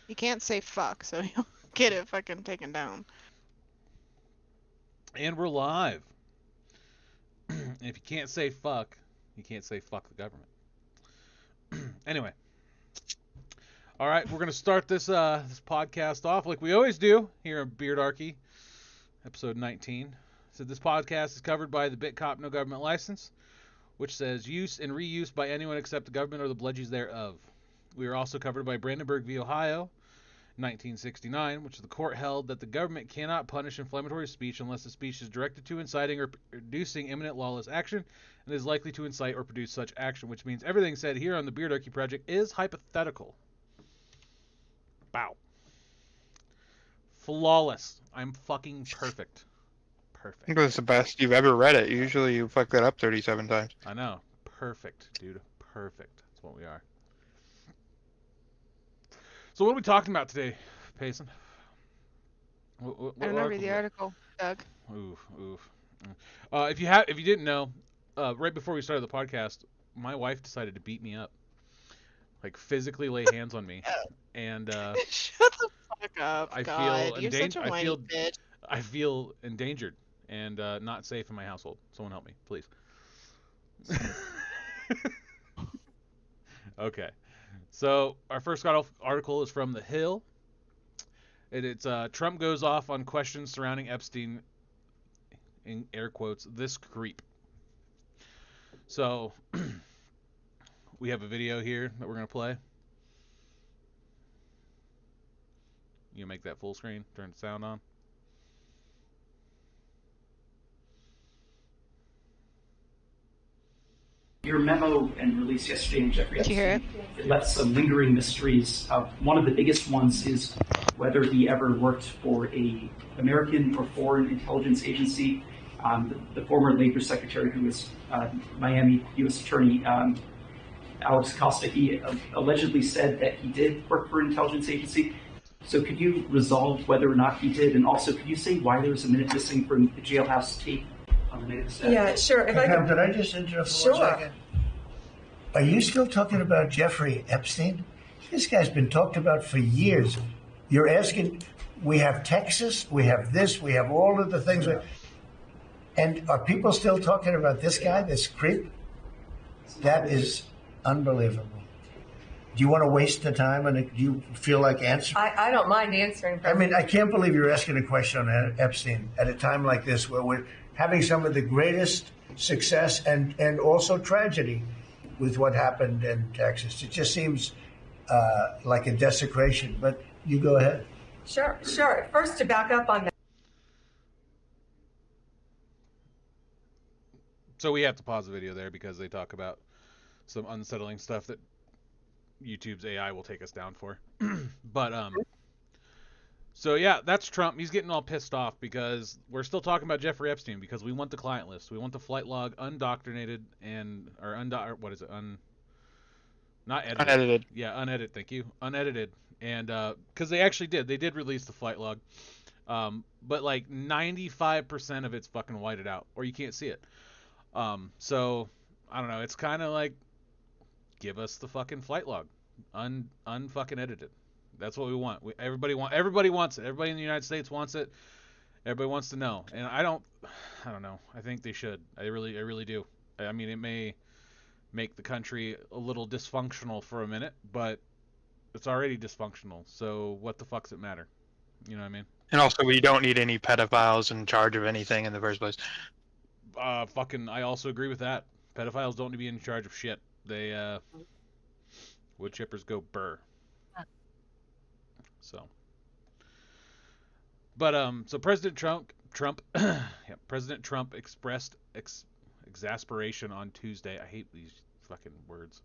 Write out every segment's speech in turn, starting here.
You can't say fuck, so you'll get it fucking taken down. And we're live. And if you can't say fuck, you can't say fuck the government. Anyway, all right, we're gonna start this podcast off like we always do here on Beardarchy, episode 19. So this podcast is covered by the BitCop No Government License, which says use and reuse by anyone except the government or the pledges thereof. We are also covered by Brandenburg v. Ohio, 1969, which the court held that the government cannot punish inflammatory speech unless the speech is directed to inciting or producing imminent lawless action and is likely to incite or produce such action, which means everything said here on the Beardarchy Project is hypothetical. Bow. Flawless. I'm fucking perfect. Perfect. It was the best you've ever read it. Usually you fuck that up 37 times. I know. Perfect, dude. Perfect. That's what we are. So what are we talking about today, Payson? What I remember the article, Doug. Oof. If you didn't know, right before we started the podcast, my wife decided to beat me up, like physically lay hands on me, and Shut the fuck up, I God. feel You're such a whiny bitch. I feel endangered and not safe in my household. Someone help me, please. Okay. So our first article is from The Hill. It's Trump goes off on questions surrounding Epstein, in air quotes, this creep. So we have a video here that we're going to play. You make that full screen, turn the sound on. Your memo and release yesterday in Jeffrey Did you hear Epstein, it left some lingering mysteries. One of the biggest ones is whether he ever worked for a American or foreign intelligence agency. The former Labor Secretary, who was Miami U.S. Attorney Alex Acosta, he allegedly said that he did work for an intelligence agency. So could you resolve whether or not he did? And also, could you say why there was a minute missing from the jailhouse tape on the night of the staff? Yeah, sure. If I Pam, could, did I just interrupt for Sure. 1 second? Are you still talking about Jeffrey Epstein? This guy's been talked about for years. You're asking, we have Texas, we have this, we have all of the things. And are people still talking about this guy, this creep? That is unbelievable. Do you want to waste the time and do you feel like answering? I don't mind answering. I mean, I can't believe you're asking a question on Epstein at a time like this where we're having some of the greatest success and also tragedy with what happened in Texas. It just seems like a desecration, but you go ahead. Sure. First, to back up on that. So we have to pause the video there because they talk about some unsettling stuff that YouTube's AI will take us down for. But so yeah, that's Trump. He's getting all pissed off because we're still talking about Jeffrey Epstein because we want the client list. We want the flight log undoctrinated and what is it? Not edited. Unedited. Yeah, unedited. Thank you. Unedited. And because they actually did release the flight log. But like 95% of it's fucking whited out, or you can't see it. So I don't know. It's kind of like, give us the fucking flight log, unfucking edited. That's what we want. Everybody wants it. Everybody in the United States wants it. Everybody wants to know. And I don't know. I think they should. I really do. I mean, it may make the country a little dysfunctional for a minute, but it's already dysfunctional. So what the fuck's it matter? You know what I mean? And also, we don't need any pedophiles in charge of anything in the first place. I also agree with that. Pedophiles don't need to be in charge of shit. They, wood chippers go burr. So. But, so President Trump, President Trump expressed exasperation on Tuesday. I hate these fucking words.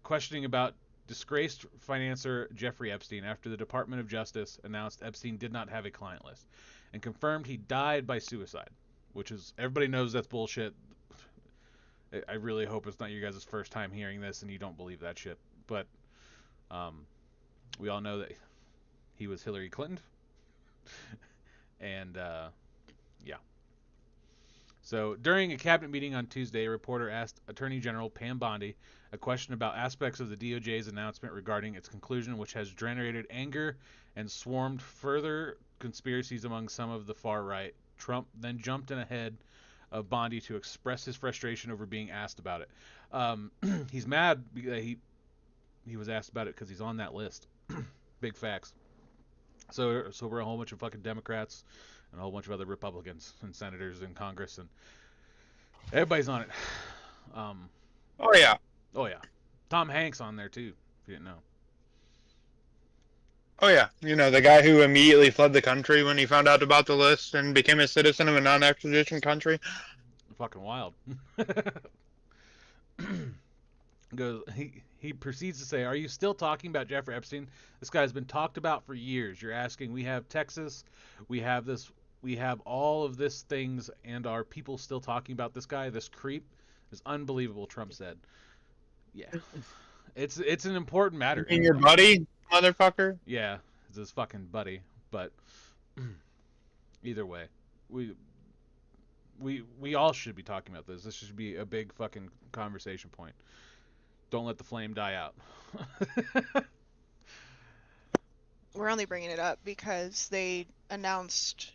Questioning about disgraced financier Jeffrey Epstein after the Department of Justice announced Epstein did not have a client list and confirmed he died by suicide, which is, everybody knows that's bullshit. I really hope it's not you guys' first time hearing this and you don't believe that shit. But we all know that he was Hillary Clinton. And yeah. So during a cabinet meeting on Tuesday, a reporter asked Attorney General Pam Bondi a question about aspects of the DOJ's announcement regarding its conclusion, which has generated anger and swarmed further conspiracies among some of the far right. Trump then jumped in ahead of Bondi to express his frustration over being asked about it. He's mad because he was asked about it because he's on that list. Big facts. So we're a whole bunch of fucking Democrats and a whole bunch of other Republicans and senators in Congress, and everybody's on it. Oh yeah. Oh yeah, Tom Hanks on there too. If you didn't know. Oh yeah. You know, the guy who immediately fled the country when he found out about the list and became a citizen of a non-extradition country. Fucking wild. Goes he proceeds to say, "Are you still talking about Jeffrey Epstein? This guy's been talked about for years. You're asking, we have Texas, we have this, we have all of this things, and are people still talking about this guy, this creep? It's unbelievable," Trump said. Yeah. It's an important matter. You mean your buddy, motherfucker? Yeah, it's his fucking buddy, but either way, we all should be talking about this. This should be a big fucking conversation point. Don't let the flame die out. We're only bringing it up because they announced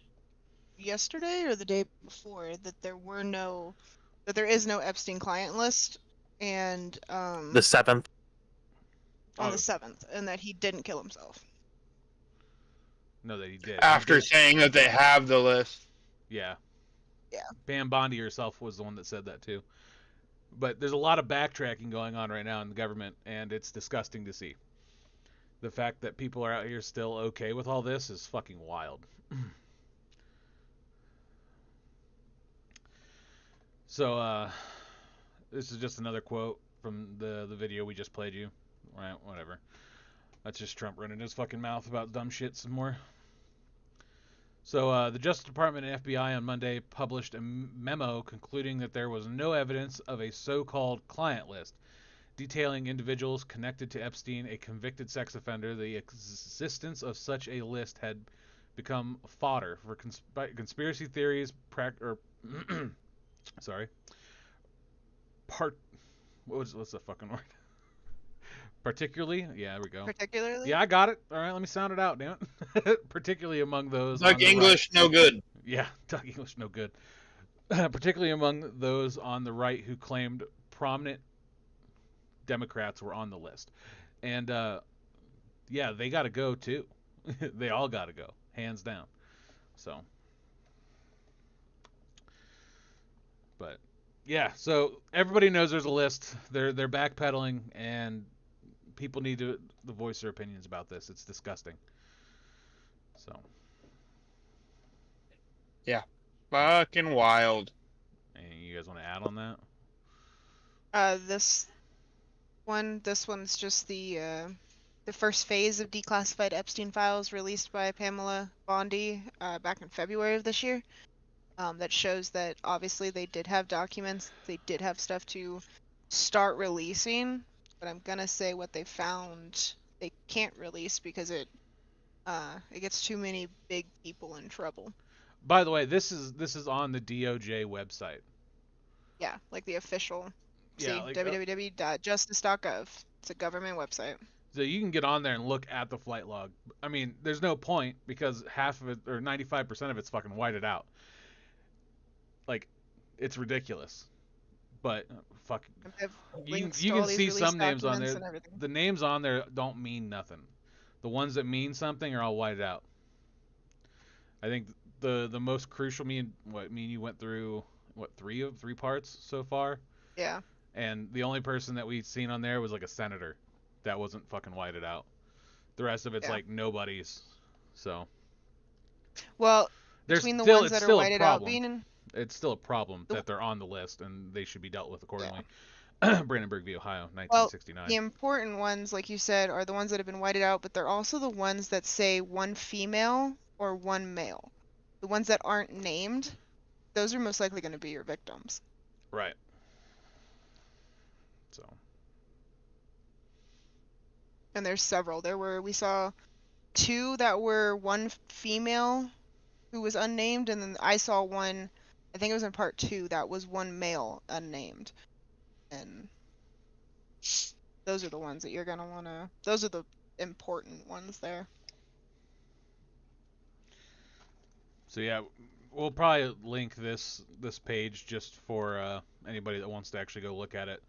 yesterday or the day before that there is no Epstein client list, and The 7th. on the 7th, and that he didn't kill himself. No, that he did. After He did. saying that they have the list. Yeah. Yeah. Pam Bondi herself was the one that said that too. But there's a lot of backtracking going on right now in the government, and it's disgusting to see. The fact that people are out here still okay with all this is fucking wild. So, this is just another quote from the video we just played you. Right, whatever. That's just Trump running his fucking mouth about dumb shit some more. So, the Justice Department and FBI on Monday published a memo concluding that there was no evidence of a so-called client list, detailing individuals connected to Epstein, a convicted sex offender. The existence of such a list had become fodder for conspiracy theories, what's the fucking word? Particularly, yeah, there we go. Particularly? Yeah, I got it. All right, let me sound it out, damn it. Particularly among those. Like English, no good. Yeah, talk English, no good. Particularly among those on the right who claimed prominent Democrats were on the list. And, yeah, they got to go, too. They all got to go, hands down. So. But, yeah, so everybody knows there's a list. They're backpedaling, and people need to voice their opinions about this. It's disgusting. So. Yeah. Fucking wild. Anything you guys want to add on that? This one's just the first phase of declassified Epstein Files released by Pamela Bondi back in February of this year. That shows that obviously they did have documents, they did have stuff to start releasing, but I'm gonna say what they found they can't release because it gets too many big people in trouble. By the way, this is on the DOJ website. Yeah, like the official. Yeah, See, like, www.justice.gov. It's a government website. So you can get on there and look at the flight log. I mean, there's no point because half of it, or 95% of it's fucking whited out. Like, it's ridiculous. But, fuck. You can see some names on there. The names on there don't mean nothing. The ones that mean something are all whited out. I think the most crucial, me and you went through, three parts so far? Yeah. And the only person that we'd seen on there was like a senator that wasn't fucking whited out. The rest of it's like nobodies. So. Well, between the ones that are whited out being it's still a problem that they're on the list and they should be dealt with accordingly. Yeah. Brandenburg v. Ohio, 1969. Well, the important ones, like you said, are the ones that have been whited out, but they're also the ones that say one female or one male. The ones that aren't named, those are most likely going to be your victims. Right. So. And there's several. We saw 2 that were one female who was unnamed, and then I saw one I think it was in part 2, that was one male unnamed. And those are the ones that you're gonna wanna, those are the important ones there. So yeah, we'll probably link this page just for anybody that wants to actually go look at it.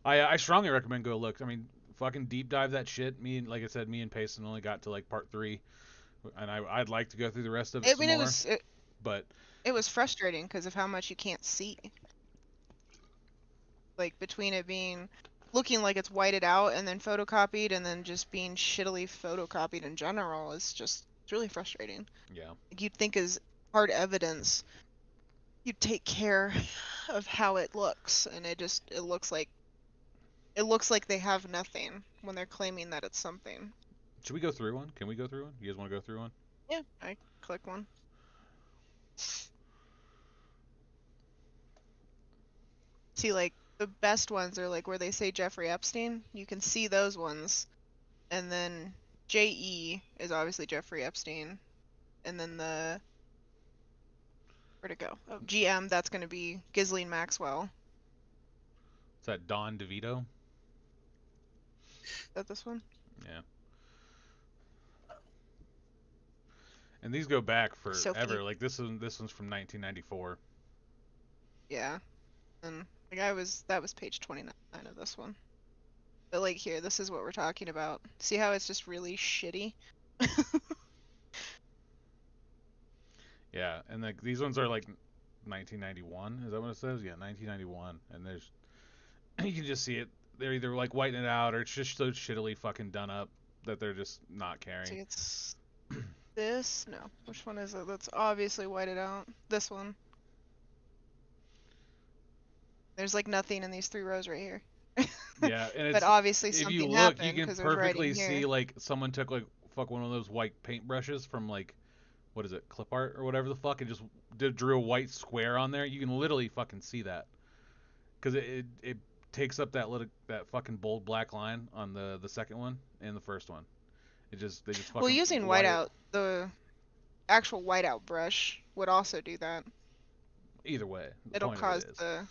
I strongly recommend go look. I mean, fucking deep dive that shit. Like I said, me and Payson only got to like part 3, and I'd like to go through the rest of it I some mean, more. But it was frustrating because of how much you can't see. Like between it being looking like it's whited out and then photocopied, and then just being shittily photocopied in general is just, it's really frustrating. yeah, Like you'd think as hard evidence, you'd take care of how it looks, and it looks like they have nothing when they're claiming that it's something. should we go through one? Can we go through one? You guys want to go through one? Yeah, I click one. See, like the best ones are like where they say Jeffrey Epstein. You can see those ones, and then JE is obviously Jeffrey Epstein, and then where'd it go? Oh, GM, that's going to be Ghislaine Maxwell. Is that Don DeVito? Is that this one? Yeah. And these go back Sophie. forever. Like this one's from 1994. Yeah. And like that was page 29 of this one. But like here, this is what we're talking about. See how it's just really shitty? Yeah, and like these ones are like 1991. Is that what it says? Yeah, 1991. And there's you can just see it. They're either like whitening it out, or it's just so shittily fucking done up that they're just not caring. See, it's this? No. Which one is it? That's obviously whited out. This one. There's like nothing in these 3 rows right here. Yeah, and it's, but obviously if you something look, happened you can because there's perfectly writing see here. like someone took like one of those white paintbrushes from like what is it, clip art or whatever the fuck, and just drew a white square on there. You can literally fucking see that because it takes up that fucking bold black line on the second one and the first one. They just fucking Well, using white whiteout, the actual whiteout brush would also do that. Either way, the It'll point cause of it is. the,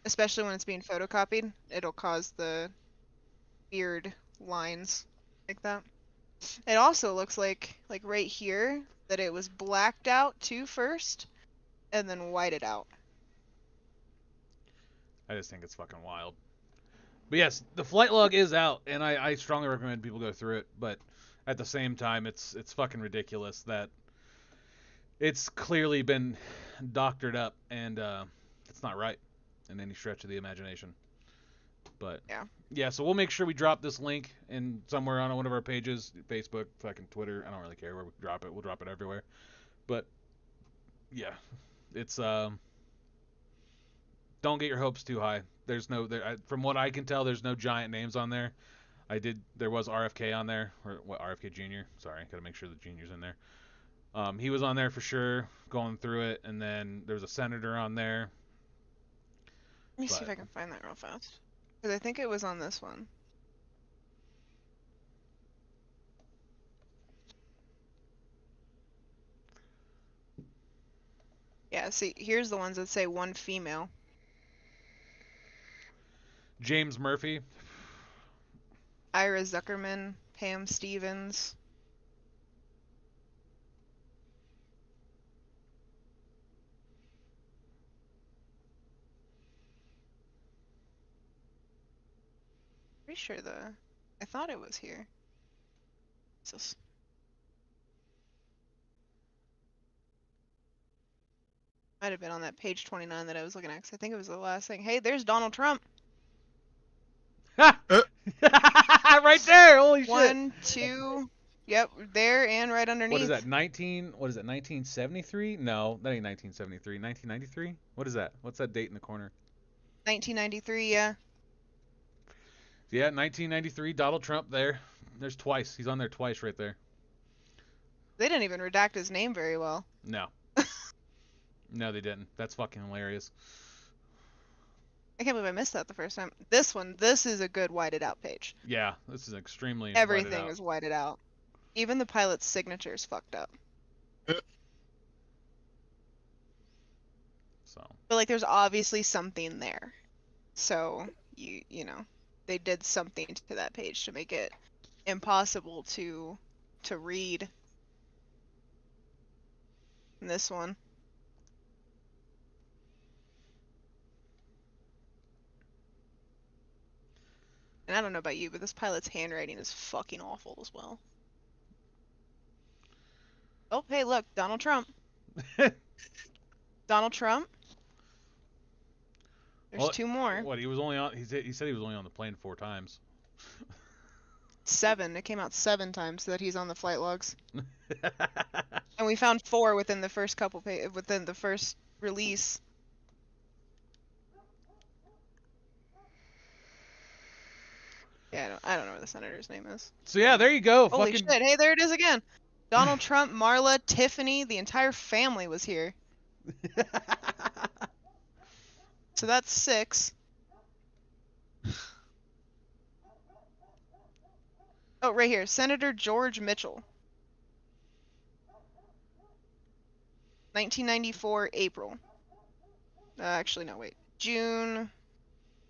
especially when it's being photocopied, it'll cause the weird lines like that. It also looks like right here that it was blacked out too first, and then whited out. I just think it's fucking wild. But yes, the flight log is out, and I strongly recommend people go through it. But at the same time, it's fucking ridiculous that it's clearly been doctored up, and it's not right in any stretch of the imagination. But yeah, so we'll make sure we drop this link in somewhere on one of our pages, Facebook, fucking Twitter. I don't really care where we drop it. We'll drop it everywhere. But yeah, it's don't get your hopes too high. There's from what I can tell, there's no giant names on there. There was RFK on there, or what, RFK Jr. Sorry, gotta make sure the Junior's in there. He was on there for sure, going through it, and then there was a senator on there. Let me see if I can find that real fast, because I think it was on this one. Yeah, see, here's the ones that say one female. James Murphy. Ira Zuckerman, Pam Stevens. Pretty sure I thought it was here. Jesus. Might have been on that page 29 that I was looking at, 'cause I think it was the last thing. Hey, there's Donald Trump. Right there. Holy shit. 1, 2. Yep, there and right underneath. What is that? 1973? No, that ain't 1973. 1993? What is that? What's that date in the corner? 1993, yeah. Yeah, 1993. Donald Trump there. There's twice. He's on there twice right there. They didn't even redact his name very well. No. No, they didn't. That's fucking hilarious. I can't believe I missed that the first time. This is a good whited out page. Yeah, this is extremely Everything is whited out. Even the pilot's signature is fucked up. So. But like, there's obviously something there. So you know, they did something to that page to make it impossible to read in this one. And I don't know about you, but this pilot's handwriting is fucking awful as well. Oh, hey, look, Donald Trump. Donald Trump. There's Well, two more. What, he was only on? He said he was only on the plane 4 times. 7. It came out 7 times that he's on the flight logs. And we found 4 within the first within the first release. Yeah, I don't know what the senator's name is. So yeah, there you go. Holy Fucking... shit! Hey, there it is again. Donald Trump, Marla, Tiffany, the entire family was here. So that's 6. Oh, right here, Senator George Mitchell. 1994 April. Actually, no, wait. June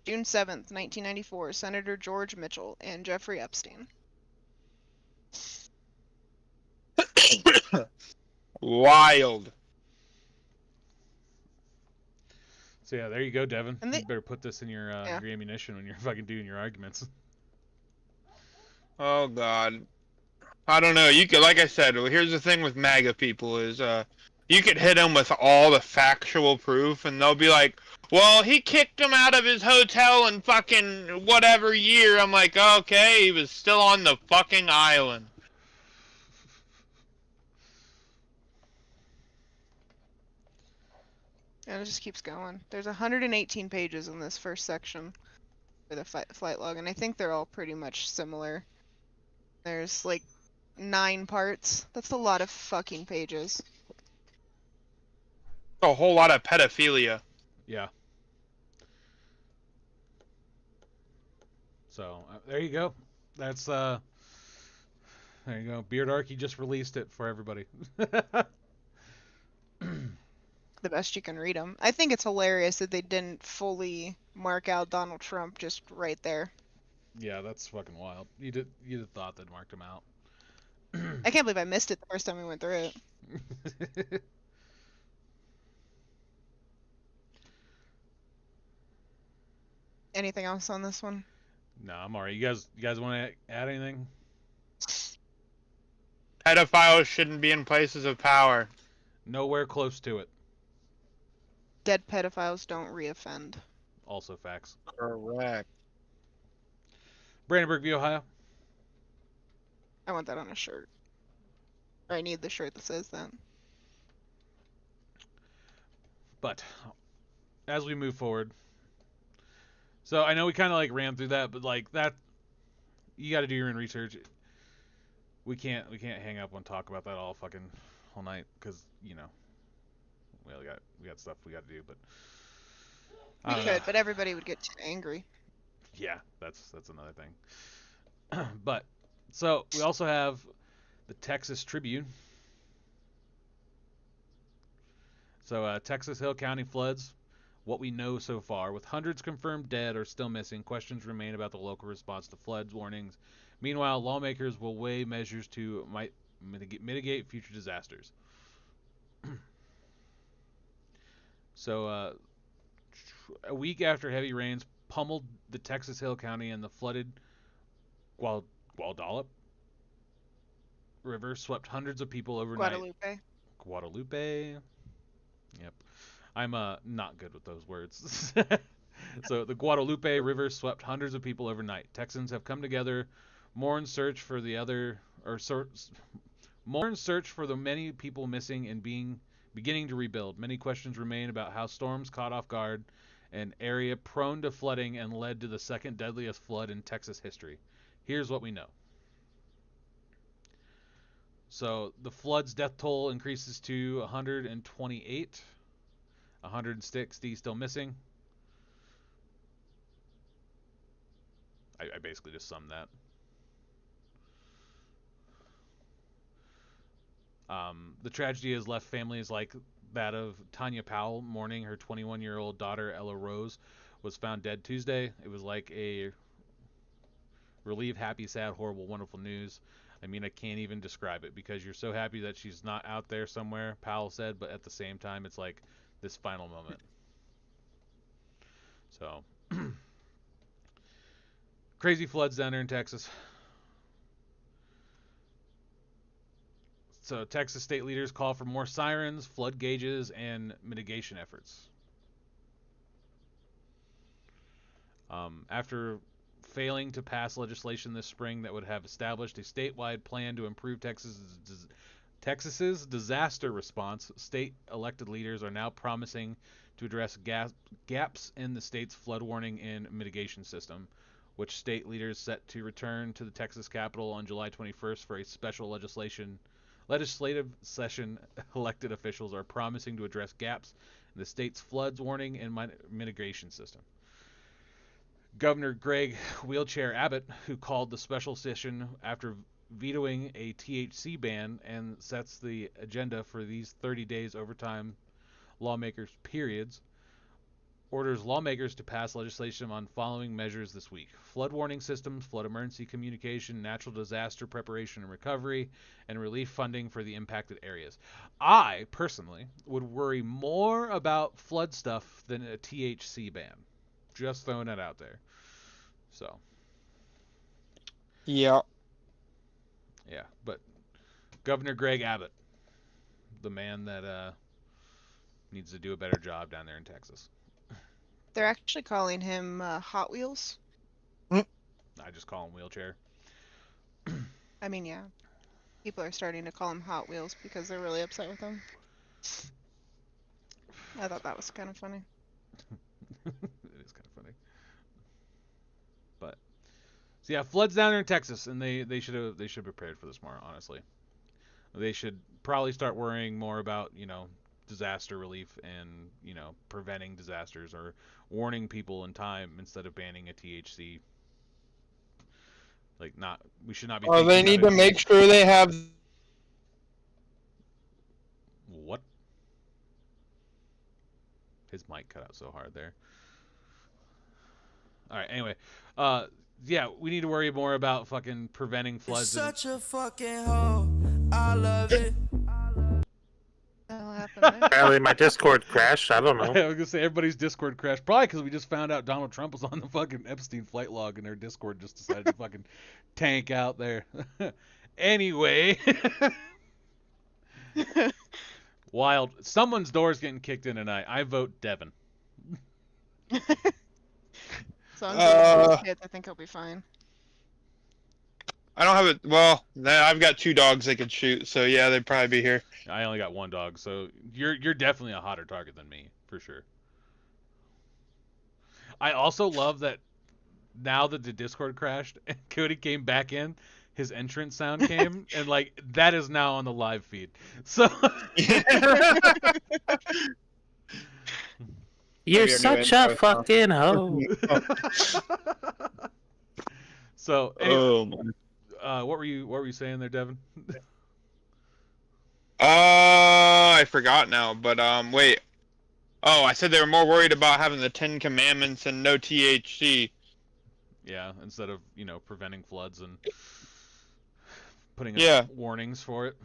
7th, 1994. Senator George Mitchell and Jeffrey Epstein. Wild. So yeah, there you go, Devin. And You better put this in your Yeah. your ammunition when you're fucking doing your arguments. Oh God. I don't know. You could, like I said, here's the thing with MAGA people is, you could hit them with all the factual proof, and they'll be like, "Well, he kicked him out of his hotel in fucking whatever year." I'm like, okay, he was still on the fucking island. And it just keeps going. There's 118 pages in this first section for the flight log, and I think they're all pretty much similar. There's like 9 parts. That's a lot of fucking pages. A whole lot of pedophilia. Yeah. So there you go. That's there you go. Beardarchy just released it for everybody. The best you can read them. I think it's hilarious that they didn't fully mark out Donald Trump just right there. Yeah, that's fucking wild. You'd have thought they'd marked him out. I can't believe I missed it the first time we went through it. Anything else on this one? No, I'm alright. You guys want to add anything? Pedophiles shouldn't be in places of power. Nowhere close to it. Dead pedophiles don't reoffend. Also facts. Correct. Brandenburg v. Ohio. I want that on a shirt. Or I need the shirt that says that. But as we move forward, so I know we kind of like ran through that, but like that, you got to do your own research. We can't hang up and talk about that all night because you know we got stuff we got to do. But We could, but everybody would get too angry. Yeah, that's another thing. But so we also have the Texas Tribune. So Texas Hill County floods. What we know so far, with hundreds confirmed dead or still missing, questions remain about the local response to floods warnings. Meanwhile, lawmakers will weigh measures to mitigate future disasters. So, a week after heavy rains pummeled the Texas Hill County and the flooded Guadalajara River swept hundreds of people overnight. Guadalupe. Yep. I'm not good with those words. So the Guadalupe River swept hundreds of people overnight. Texans have come together, more in search for the many people missing and beginning to rebuild. Many questions remain about how storms caught off guard an area prone to flooding and led to the second deadliest flood in Texas history. Here's what we know. So the flood's death toll increases to 128. 160 still missing. I basically just summed that. The tragedy has left families like that of Tanya Powell mourning her 21-year-old daughter Ella Rose was found dead Tuesday. It was like a relieved, happy, sad, horrible, wonderful news. I mean, I can't even describe it because you're so happy that she's not out there somewhere, Powell said, but at the same time, it's like this final moment. So, crazy floods down there in Texas. So, Texas state leaders call for more sirens, flood gauges, and mitigation efforts. After failing to pass legislation this spring that would have established a statewide plan to improve Texas's disaster response, state elected leaders are now promising to address gaps in the state's flood warning and mitigation system, which state leaders set to return to the Texas Capitol on July 21st for a special legislative session. Elected officials are promising to address gaps in the state's floods warning and mitigation system. Governor Greg Wheelchair Abbott, who called the special session after vetoing a THC ban and sets the agenda for these 30 days overtime lawmakers periods, orders lawmakers to pass legislation on following measures this week: flood warning systems, flood emergency communication, natural disaster preparation and recovery, and relief funding for the impacted areas. I, personally, would worry more about flood stuff than a THC ban. Just throwing that out there. So. Yeah. Yeah, but Governor Greg Abbott, the man that needs to do a better job down there in Texas. They're actually calling him Hot Wheels. I just call him Wheelchair. I mean, yeah. People are starting to call him Hot Wheels because they're really upset with him. I thought that was kind of funny. It is kind of funny. But so yeah, floods down there in Texas, and they should have prepared for this more. Honestly, they should probably start worrying more about disaster relief and preventing disasters or warning people in time instead of banning a THC. Like we should not be. Oh, they need to make sure they have. What? His mic cut out so hard there. All right. Anyway, yeah, we need to worry more about fucking preventing floods. Such a fucking hoe. I love it. That'll happen there. Apparently my Discord crashed. I don't know. I was gonna say everybody's Discord crashed, probably because we just found out Donald Trump was on the fucking Epstein flight log, and their Discord just decided to fucking tank out there. Anyway, wild. Someone's door's getting kicked in tonight. I vote Devin. So I think he'll be fine. I don't have it. Well, I've got 2 dogs they could shoot, so yeah, they'd probably be here. I only got 1 dog, so you're definitely a hotter target than me, for sure. I also love that now that the Discord crashed and Cody came back in, his entrance sound came, and like that is now on the live feed. So You're such a fucking hoe. So anyway, what were you saying there, Devin? I forgot now, but wait. Oh, I said they were more worried about having the 10 Commandments and no THC. Yeah, instead of preventing floods and putting warnings for it.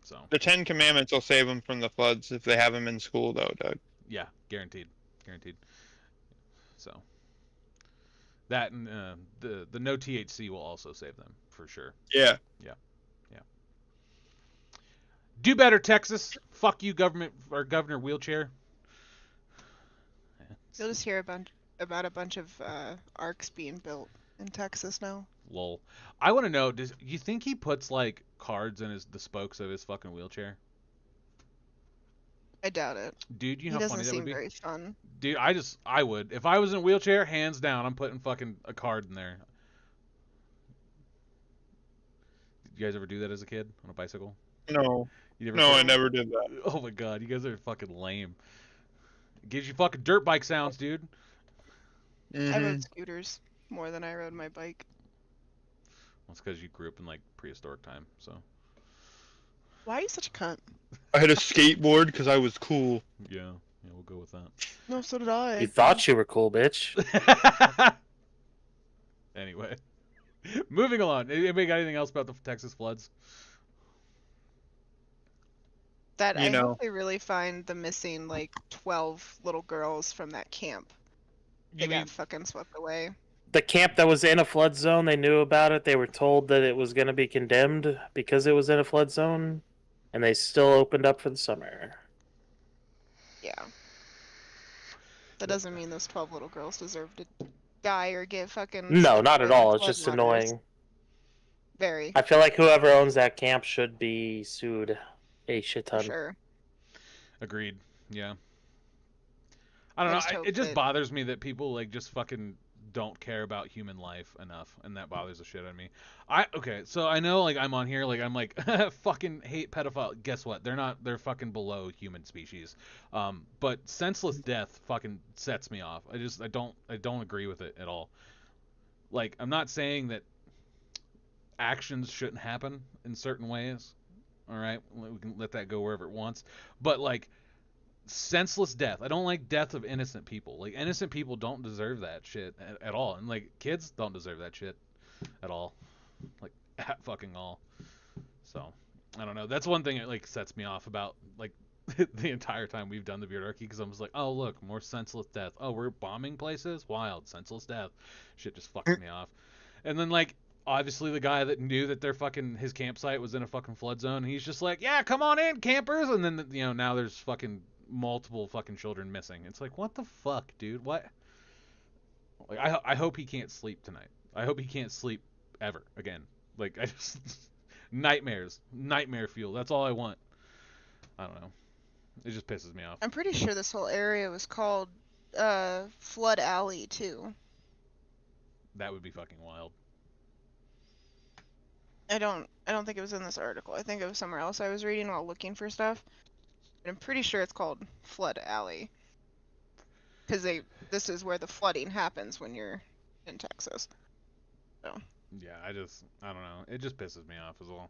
So the 10 Commandments will save them from the floods if they have them in school, though, Doug. Yeah, guaranteed. So that and the no THC will also save them for sure. Yeah. Do better, Texas. Fuck you, Governor Wheelchair. You'll just hear about a bunch of arcs being built in Texas now. Lol. I want to know, do you think he puts like cards in the spokes of his fucking wheelchair? I doubt it. Dude, you know how funny that would be? He doesn't seem very fun. Dude, I would. If I was in a wheelchair, hands down, I'm putting fucking a card in there. Did you guys ever do that as a kid on a bicycle? No. I never did that. Oh my god, you guys are fucking lame. It gives you fucking dirt bike sounds, dude. Mm-hmm. I rode scooters more than I rode my bike. Well, it's because you grew up in like prehistoric time, so. Why are you such a cunt? I had a skateboard because I was cool. Yeah, we'll go with No, so did I. You thought you were cool, bitch. that. Anyway, moving along. Anybody got anything else about the Texas floods? That You I hope know. they really find the missing, like, 12 little girls from that camp. They You mean got fucking swept away. The camp that was in a flood zone, they knew about it. They were told that it was going to be condemned because it was in a flood zone, and they still opened up for the summer. Yeah. That doesn't mean those 12 little girls deserve to die or get fucking No, swept not away at by all. It's just floodwaters. annoying. Very, I feel like whoever owns that camp should be sued a shit for ton. sure. agreed? Yeah. I don't I know. just hope It just that- bothers me that people like just fucking don't care about human life enough, and that bothers the shit out of me. Okay, so I know like I'm on here, like I'm like fucking hate pedophile. Guess what? They're not. They're fucking below human species. But senseless death fucking sets me off. I don't agree with it at all. Like I'm not saying that actions shouldn't happen in certain ways. All right, we can let that go wherever it wants. But like senseless death. I don't like death of innocent people. Like innocent people don't deserve that shit at all, and like kids don't deserve that shit at all, like at fucking all. So I don't know. That's one thing that like sets me off about like the entire time we've done the Beardarchy, because I'm just like, oh look, more senseless death. Oh, we're bombing places. Wild senseless death. Shit just fucks me off. And then like obviously the guy that knew that their fucking his campsite was in a fucking flood zone, he's just like, yeah, come on in, campers. And then now there's fucking multiple fucking children missing. It's like, what the fuck, dude? What? Like, I hope he can't sleep tonight. I hope he can't sleep ever again. Like, I just nightmare fuel. That's all I want. I don't know. It just pisses me off. I'm pretty sure this whole area was called Flood Alley too. That would be fucking wild. I don't think it was in this article. I think it was somewhere else I was reading while looking for stuff. But I'm pretty sure it's called Flood Alley. Because this is where the flooding happens when you're in Texas. So Yeah, I don't know. It just pisses me off as well.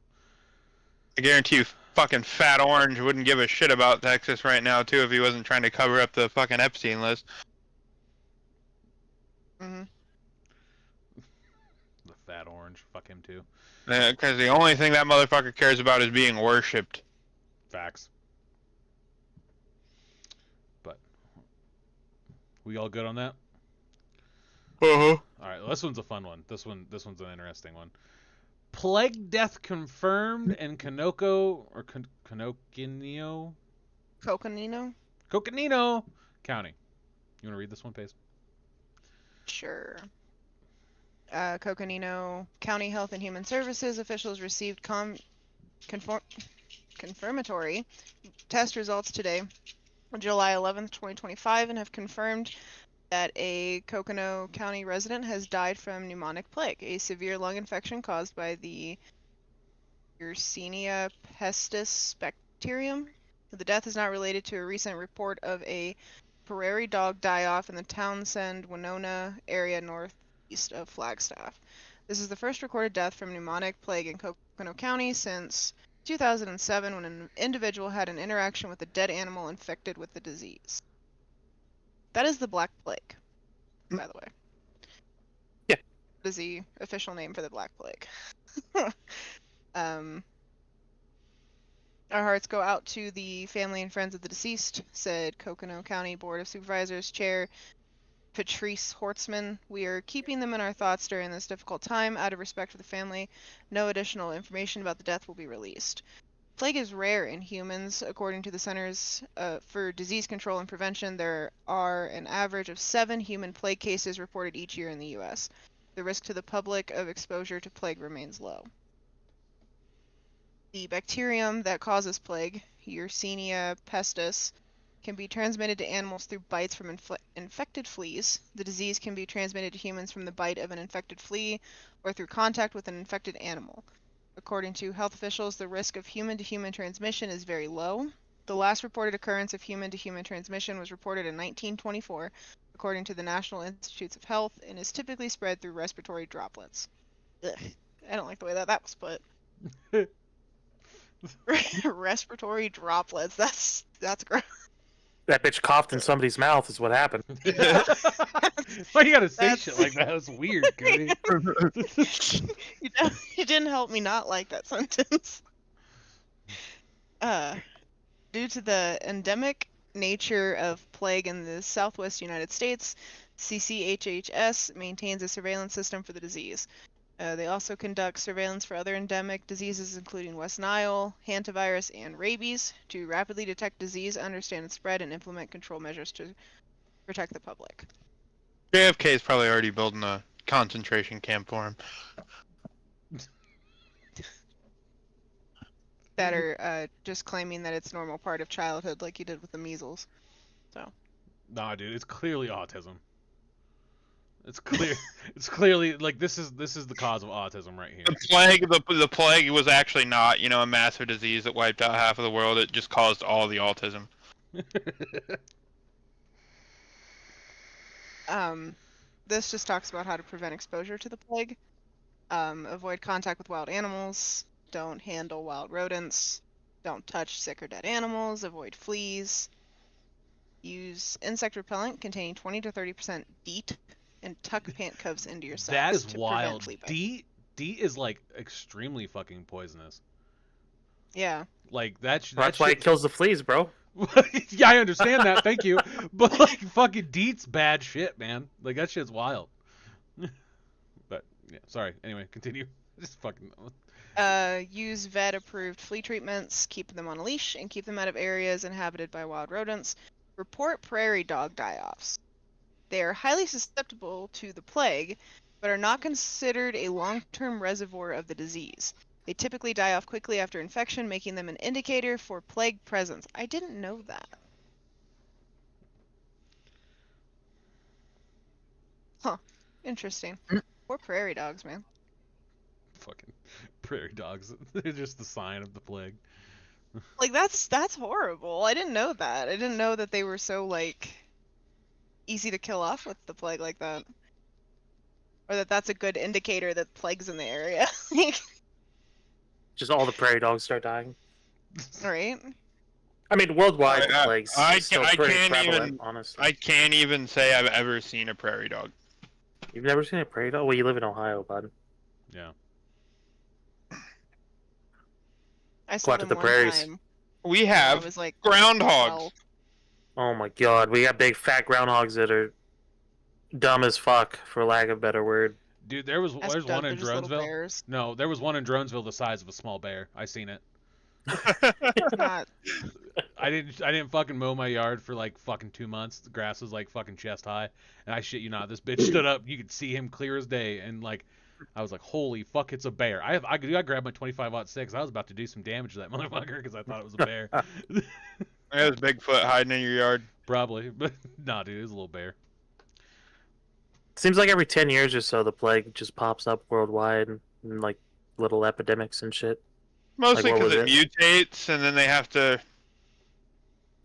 I guarantee you, fucking Fat Orange wouldn't give a shit about Texas right now too if he wasn't trying to cover up the fucking Epstein list. mm-hmm. The Fat Orange, fuck him too. Because the only thing that motherfucker cares about is being worshipped. Facts. But we all good on that? Uh-huh. All right, this one's a fun one. This one's an interesting one. Plague death confirmed in Conoco or Coconino County. You want to read this one, Pace? Sure. Coconino County Health and Human Services officials received confirmatory test results today, July 11th, 2025, and have confirmed that a Coconino County resident has died from pneumonic plague, a severe lung infection caused by the Yersinia pestis bacterium. The death is not related to a recent report of a prairie dog die-off in the Townsend, Winona area northeast of Flagstaff. This is the first recorded death from pneumonic plague in Coconino County since 2007, when an individual had an interaction with a dead animal infected with the disease. That is the Black Plague, by the way. Yeah. That is the official name for the Black Plague. Our hearts go out to the family and friends of the deceased, said Coconino County Board of Supervisors Chair Patrice Hortzman. We are keeping them in our thoughts during this difficult time. Out of respect for the family, no additional information about the death will be released. Plague is rare in humans. According to the Centers for Disease Control and Prevention, there are an average of 7 human plague cases reported each year in the U.S. The risk to the public of exposure to plague remains low. The bacterium that causes plague, Yersinia pestis, can be transmitted to animals through bites from infected fleas. The disease can be transmitted to humans from the bite of an infected flea or through contact with an infected animal. According to health officials, the risk of human-to-human transmission is very low. The last reported occurrence of human-to-human transmission was reported in 1924, according to the National Institutes of Health, and is typically spread through respiratory droplets. Ugh. I don't like the way that was put. Respiratory droplets. That's gross. That bitch coughed in somebody's mouth is what happened. Why you gotta say That's- shit like that? That's weird, Cody. You didn't help me not like that sentence. Due to the endemic nature of plague in the southwest United States, CCHHS maintains a surveillance system for the disease. They also conduct surveillance for other endemic diseases, including West Nile, hantavirus, and rabies, to rapidly detect disease, understand its spread, and implement control measures to protect the public. JFK is probably already building a concentration camp for him. That are just claiming that it's a normal part of childhood, like you did with the measles. So. Nah, dude, it's clearly autism. It's clear. It's clearly like this is the cause of autism right here. The plague was actually not, a massive disease that wiped out half of the world. It just caused all the autism. This just talks about how to prevent exposure to the plague. Avoid contact with wild animals. Don't handle wild rodents. Don't touch sick or dead animals. Avoid fleas. Use insect repellent containing 20 to 30% DEET and tuck pant cuffs into your socks. That is to wild. prevent flea bite. DEET is like extremely fucking poisonous. Yeah. Like that's why it kills the fleas, bro. Yeah, I understand that. Thank you. But like fucking DEET's bad shit, man. Like that shit's wild. But yeah, sorry. Anyway, continue. Just fucking. Use vet-approved flea treatments. Keep them on a leash and keep them out of areas inhabited by wild rodents. Report prairie dog die-offs. They are highly susceptible to the plague, but are not considered a long-term reservoir of the disease. They typically die off quickly after infection, making them an indicator for plague presence. I didn't know that. Huh. Interesting. Poor prairie dogs, man. Fucking prairie dogs. They're just the sign of the plague. Like, that's horrible. I didn't know that. I didn't know that they were so, like, easy to kill off with the plague like that. Or that that's a good indicator that plague's in the area. Just all the prairie dogs start dying. Right? I mean, worldwide, the plague's I still can't pretty even- prevalent, honestly. I can't even say I've ever seen a prairie dog. You've never seen a prairie dog? Well, you live in Ohio, bud. Yeah. I Go saw out to them the one prairies. time. We when I have was like groundhogs. 12. Oh my god, we got big fat groundhogs that are dumb as fuck, for lack of a better word. Dude, there's That's one dumb. in They're just little Dronesville. bears. No, there was one in Dronesville the size of a small bear. I seen it. It's not. I didn't fucking mow my yard for like fucking 2 months. The grass was like fucking chest high, and I shit you not, this bitch stood up. You could see him clear as day, and like, I was like, holy fuck, it's a bear. I grabbed my 25-06. I was about to do some damage to that motherfucker because I thought it was a bear. There's Bigfoot hiding in your yard. Probably, but nah, dude, it was a little bear. Seems like every 10 years or so, the plague just pops up worldwide, and like little epidemics and shit. Mostly Like, what because was it mutates, and then they have to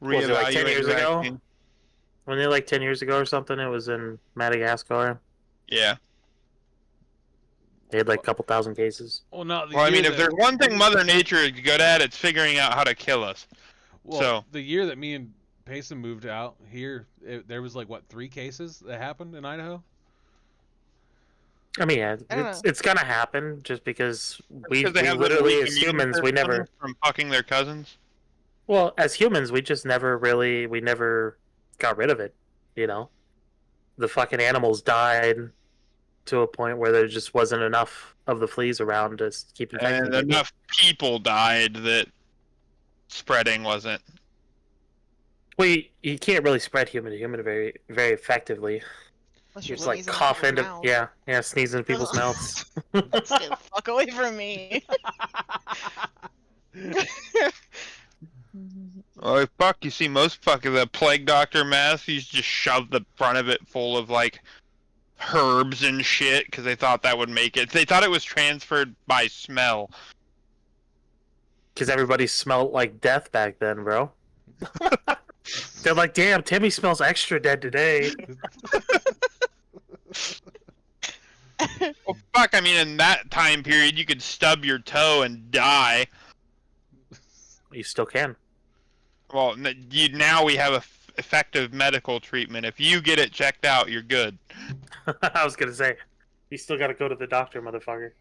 Was it like 10 reevaluate years the ago? vaccine. When they like 10 years ago or something, it was in Madagascar. Yeah. They had like a couple thousand cases. Well, not the Well, I year mean, if that- there's one thing Mother Nature is good at, it's figuring out how to kill us. Well, So- the year that me and Payson moved out here, there was like what 3 cases that happened in Idaho. I mean, yeah, I don't it's gonna happen just because we Because they have the literally, weak as immune humans, we system never. from fucking their cousins. Well, as humans, we just never really, we never got rid of it. You know, the fucking animals died to a point where there just wasn't enough of the fleas around to keep infecting And people. enough people died that spreading wasn't. Well, you can't really spread human to human very, very effectively. Unless You you're just like sneezing cough into into, yeah, sneeze in people's mouths. Stay the fuck away from me. Oh fuck! You see, most fucking the plague doctor masks, you just shove the front of it full of like herbs and shit because they thought that would make it. They thought it was transferred by smell. Because everybody smelled like death back then, bro. They're like, damn, Timmy smells extra dead today. Well, fuck! I mean, in that time period, you could stub your toe and die. You still can. Well, now we have effective medical treatment. If you get it checked out, you're good. I was gonna say, you still gotta go to the doctor, motherfucker.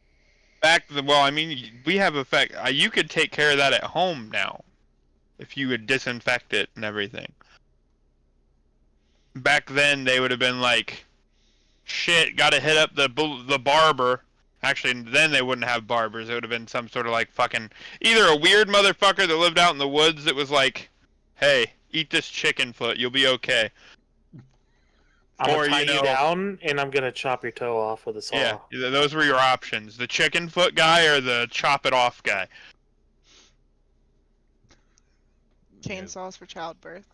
Well, I mean, we have effect. You could take care of that at home now, if you would disinfect it and everything. Back then, they would have been like, "Shit, gotta hit up the barber." Actually, then they wouldn't have barbers. It would have been some sort of like fucking either a weird motherfucker that lived out in the woods that was like, "Hey, eat this chicken foot, you'll be okay." I'm Or, gonna tie you know- you down, and I'm gonna chop your toe off with a saw. Yeah, those were your options: the chicken foot guy or the chop it off guy. Chainsaws for childbirth.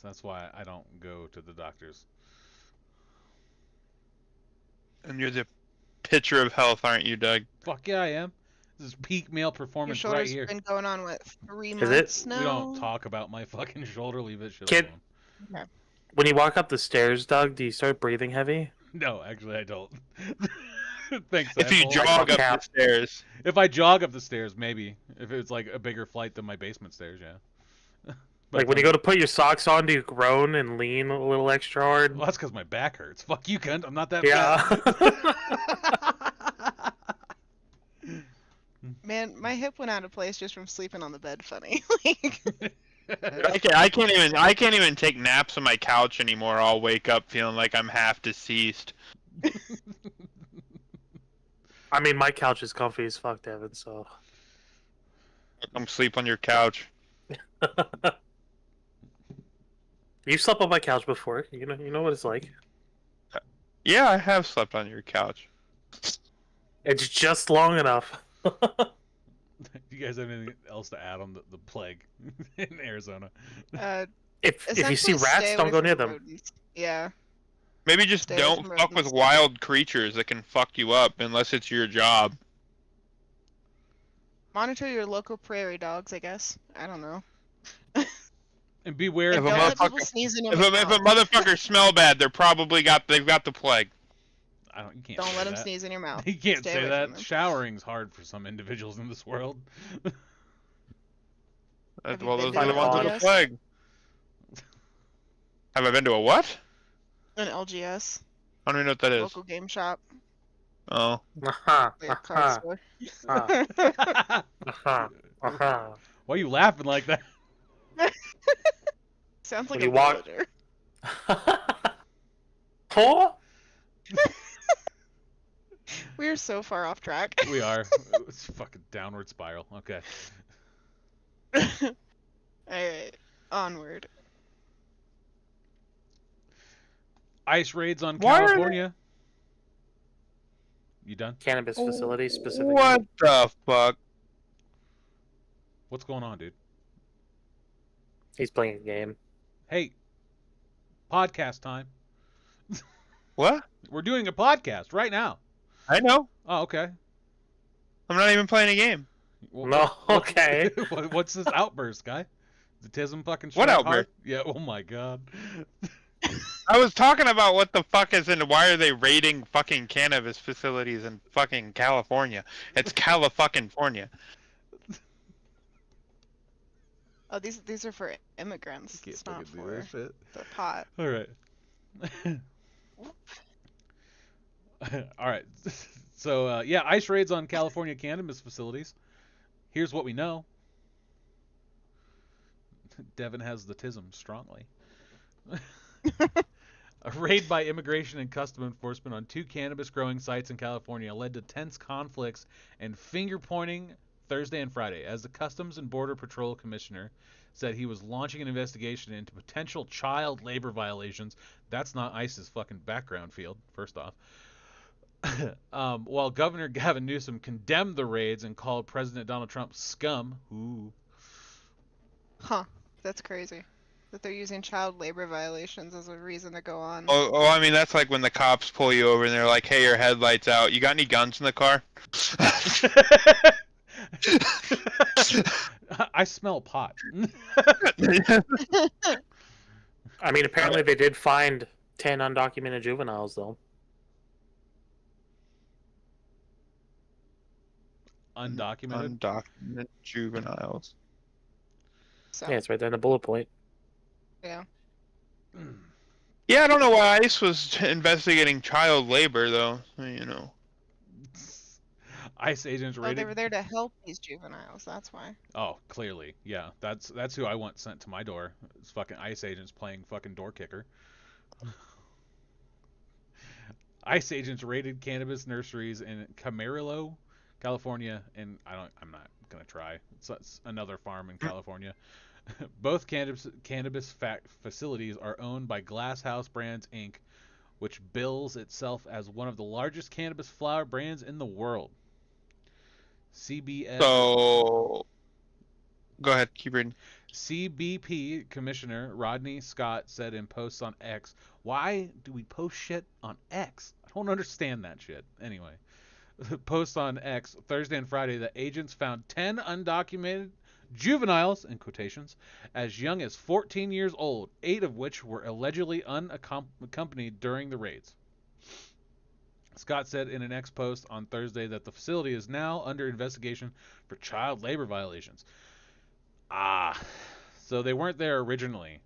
That's why I don't go to the doctors. And you're the picture of health, aren't you, Doug? Fuck yeah, I am. This is peak male Your performance right shoulder's here. been going on, what, 3 Is it? months now? We don't talk about my fucking shoulder. Leave that shit Kid- alone. When you walk up the stairs, Doug, do you start breathing heavy? No, actually, I don't. Thanks. If you asshole. jog up the Cap. stairs. If I jog up the stairs, maybe. If it's like a bigger flight than my basement stairs, yeah. But Like when you go to put your socks on, do you groan and lean a little extra hard? Well, that's because my back hurts. Fuck you, cunt. I'm not that Yeah. fat. Man, my hip went out of place just from sleeping on the bed funny. Like, I can't even take naps on my couch anymore. I'll wake up feeling like I'm half deceased. I mean, my couch is comfy as fuck, Devin, so. Come sleep on your couch. You've slept on my couch before. You know what it's like. Yeah, I have slept on your couch. It's just long enough. Do you guys have anything else to add on the plague in Arizona? If you see essentially rats, stay don't away go from near them. rodents. Yeah. Maybe just Stay away don't from fuck with rodents. wild creatures that can fuck you up unless it's your job. Monitor your local prairie dogs, I guess. I don't know. And beware If of a Don't let people motherfucker- sneeze in your If a mouth. motherfucker smell bad, they've got the plague. You can't Don't say let them that. sneeze in your mouth. You can't Stay say away that. from them. Showering's hard for some individuals in this world. Have you Well, been those to are the an ones with the LGS? plague. Have I been to a what? An LGS, I don't even know what that is. local game shop, Oh. Aha, like a card aha, store. aha, aha. Why are you laughing like that? Sounds like When a you walk- villager. Huh? We are so far off track. We are. It's a fucking downward spiral. Okay. Alright, onward. ICE raids on Why are California. You done? Cannabis facility specifically. What the fuck? What's going on, dude? He's playing a game. Hey, podcast time. What? We're doing a podcast right now. I know. Oh, okay. I'm not even playing a game. Well, No, okay. What's this outburst, guy? The tism fucking What strike outburst? hard? Yeah. Oh my god. I was talking about what the fuck is and why are they raiding fucking cannabis facilities in fucking California? It's California. Oh, these are for immigrants. Can't It's not fucking do for this shit. the pot. All right. All right. So yeah, ICE raids on California cannabis facilities. Here's what we know. Devin has the tism strongly. A raid by Immigration and Custom Enforcement on 2 cannabis growing sites in California led to tense conflicts and finger pointing Thursday and Friday, as the Customs and Border Patrol Commissioner said he was launching an investigation into potential child labor violations. That's not ICE's fucking background field, first off. While Governor Gavin Newsom condemned the raids and called President Donald Trump scum. Ooh. Huh. That's crazy. That they're using child labor violations as a reason to go on. Oh, I mean, that's like when the cops pull you over and they're like, hey, your headlight's out. You got any guns in the car? I smell pot. I mean, apparently they did find 10 undocumented juveniles, though. Undocumented? Undocumented juveniles. So Yeah, it's right there in the bullet point. yeah. Yeah, I don't know why ICE was investigating child labor, though. You know. ICE agents Oh, they raided. were there to help these juveniles. That's why. Oh, clearly, yeah. That's who I want sent to my door. It's fucking ICE agents playing fucking door kicker. ICE agents raided cannabis nurseries in Camarillo, California, and I'm not gonna try. It's another farm in California. Both cannabis facilities are owned by Glass House Brands Inc., which bills itself as one of the largest cannabis flower brands in the world. CBS. So, go ahead, keep reading. CBP Commissioner Rodney Scott said in posts on X, "Why do we post shit on X? I don't understand that shit." Anyway, post on X Thursday and Friday that agents found 10 undocumented juveniles, in quotations, as young as 14 years old, 8 of which were allegedly unaccompanied during the raids. Scott said in an X post on Thursday that the facility is now under investigation for child labor violations. So they weren't there originally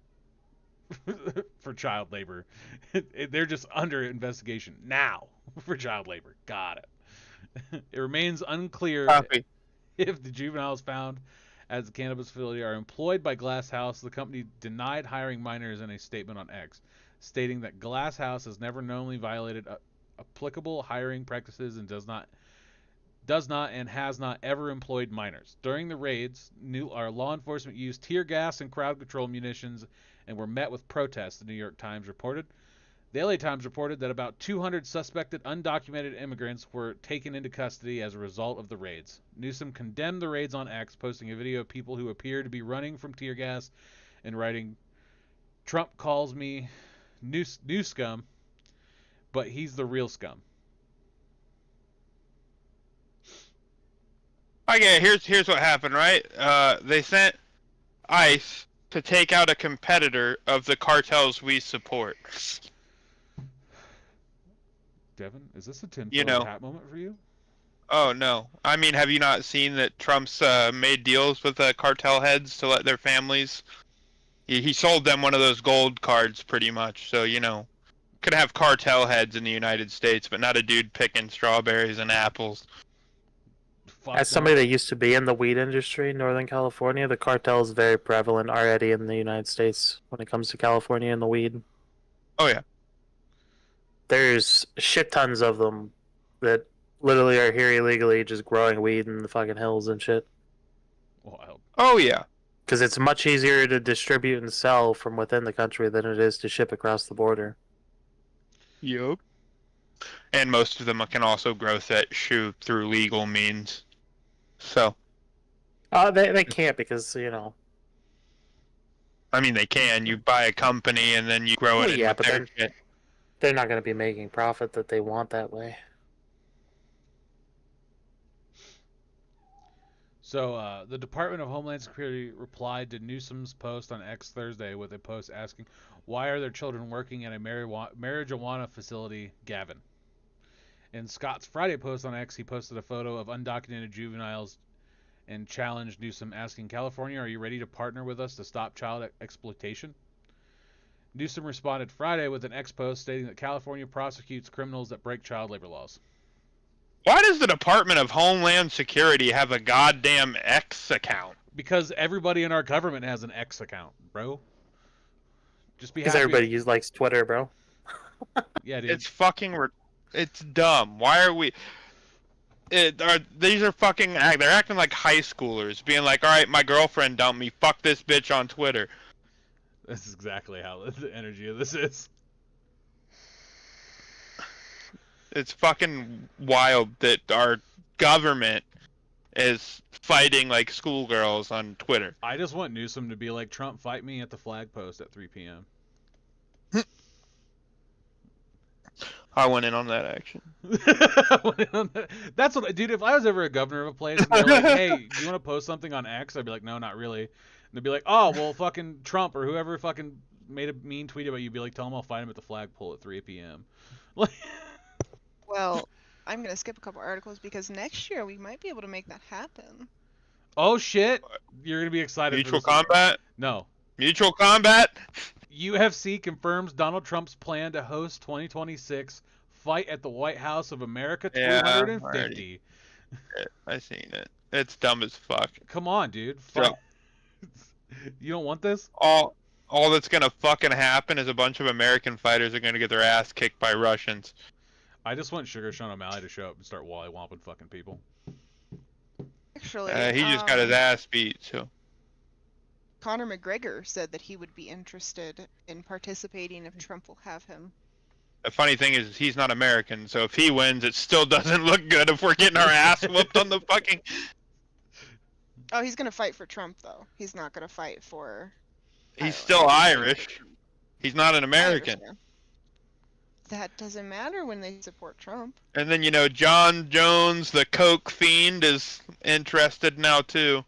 for child labor. They're just under investigation now for child labor. Got it. It remains unclear Copy. if the juveniles found at the cannabis facility are employed by Glass House. The company denied hiring minors in a statement on X, stating that Glass House has never knowingly violated applicable hiring practices and does not and has not ever employed minors. During the raids, law enforcement used tear gas and crowd control munitions and were met with protests, the New York Times reported. The LA Times reported that about 200 suspected undocumented immigrants were taken into custody as a result of the raids. Newsom condemned the raids on X, posting a video of people who appear to be running from tear gas and writing, "Trump calls me new scum, but he's the real scum." Okay, here's what happened, right? They sent ICE to take out a competitor of the cartels we support. Devin, is this a tinfoil You know. hat moment for you? Oh no! I mean, have you not seen that Trump's made deals with cartel heads to let their families? He sold them one of those gold cards, pretty much. So could have cartel heads in the United States, but not a dude picking strawberries and apples. As somebody that used to be in the weed industry in Northern California, the cartel is very prevalent already in the United States when it comes to California and the weed. Oh yeah. There's shit tons of them that literally are here illegally just growing weed in the fucking hills and shit. Wild. Oh yeah. Because it's much easier to distribute and sell from within the country than it is to ship across the border. Yup. And most of them can also grow that shoe through legal means. So. They can't because, I mean, they can. You buy a company and then you grow it. Yeah, but they're not going to be making profit that they want that way. So the Department of Homeland Security replied to Newsom's post on X Thursday with a post asking, "Why are their children working at a marijuana facility, Gavin?" In Scott's Friday post on X, he posted a photo of undocumented juveniles and challenged Newsom, asking, "California, are you ready to partner with us to stop child exploitation?" Newsom responded Friday with an X post stating that California prosecutes criminals that break child labor laws. Why does the Department of Homeland Security have a goddamn X account? Because everybody in our government has an X account, bro. Just be happy. Because everybody likes Twitter, bro. Yeah, dude. It's fucking... It's dumb. Why are we... These are fucking... They're acting like high schoolers, being like, "Alright, my girlfriend dumped me. Fuck this bitch on Twitter." This is exactly how the energy of this is. It's fucking wild that our government is fighting like schoolgirls on Twitter. I just want Newsom to be like, "Trump, fight me at the flag post at 3 p.m. I went in on that action. That's what, dude. If I was ever a governor of a place, and they're like, "Hey, do you want to post something on X?" I'd be like, "No, not really." And they'd be like, "Oh, well, fucking Trump or whoever fucking made a mean tweet about you." Be like, "Tell him I'll fight him at the flagpole at 3 p.m." Well, I'm gonna skip a couple articles because next year we might be able to make that happen. Oh shit! You're gonna be excited. Mutual for this one. combat? No. Mutual combat? UFC confirms Donald Trump's plan to host 2026 fight at the White House of America 250. I seen it. It's dumb as fuck. Come on, dude. So, You don't want this? all that's gonna fucking happen is a bunch of American fighters are gonna get their ass kicked by Russians. I just want Sugar Sean O'Malley to show up and start wally-womping fucking people. Actually, He just got his ass beat, so. Conor McGregor said that he would be interested in participating if Trump will have him. The funny thing is, he's not American, so if he wins, it still doesn't look good if we're getting our ass whooped on the fucking... Oh, he's gonna fight for Trump, though. He's not gonna fight for... He's still Irish. He's not an American. That doesn't matter when they support Trump. And then, John Jones, the coke fiend, is interested now, too.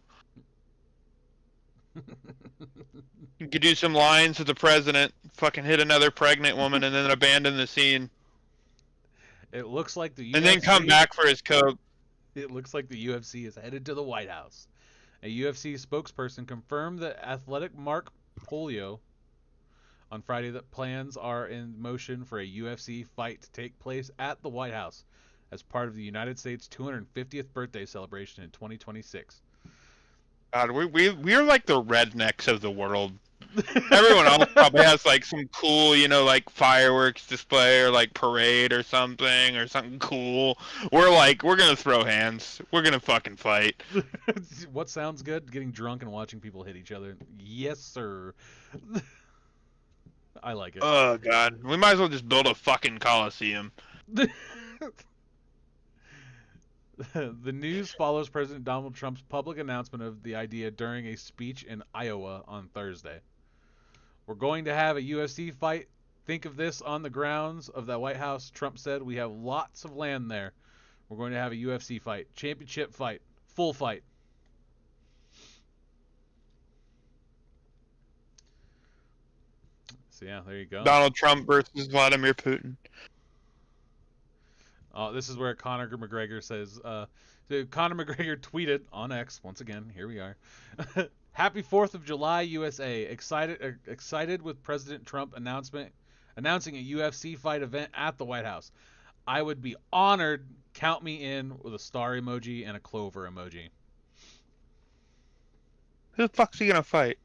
You could do some lines with the president, fucking hit another pregnant woman, and then abandon the scene. It looks like the UFC... And then come back for his coke. It looks like the UFC is headed to the White House. A UFC spokesperson confirmed that athletic Mark Polio on Friday that plans are in motion for a UFC fight to take place at the White House as part of the United States' 250th birthday celebration in 2026. God, we're like the rednecks of the world. Everyone else probably has like some cool, like fireworks display or like parade or something cool. We're gonna throw hands. We're gonna fucking fight. What sounds good? Getting drunk and watching people hit each other. Yes, sir. I like it. Oh God, we might as well just build a fucking coliseum. The news follows President Donald Trump's public announcement of the idea during a speech in Iowa on Thursday. We're going to have a UFC fight. Think of this on the grounds of the White House. Trump said, we have lots of land there. We're going to have a UFC fight. Championship fight. Full fight. So yeah, there you go. Donald Trump versus Vladimir Putin. This is where Conor McGregor says, Conor McGregor tweeted on X, once again, here we are. Happy 4th of July, USA. Excited with President Trump announcing a UFC fight event at the White House. I would be honored. Count me in, with a star emoji and a clover emoji. Who the fuck's he gonna fight?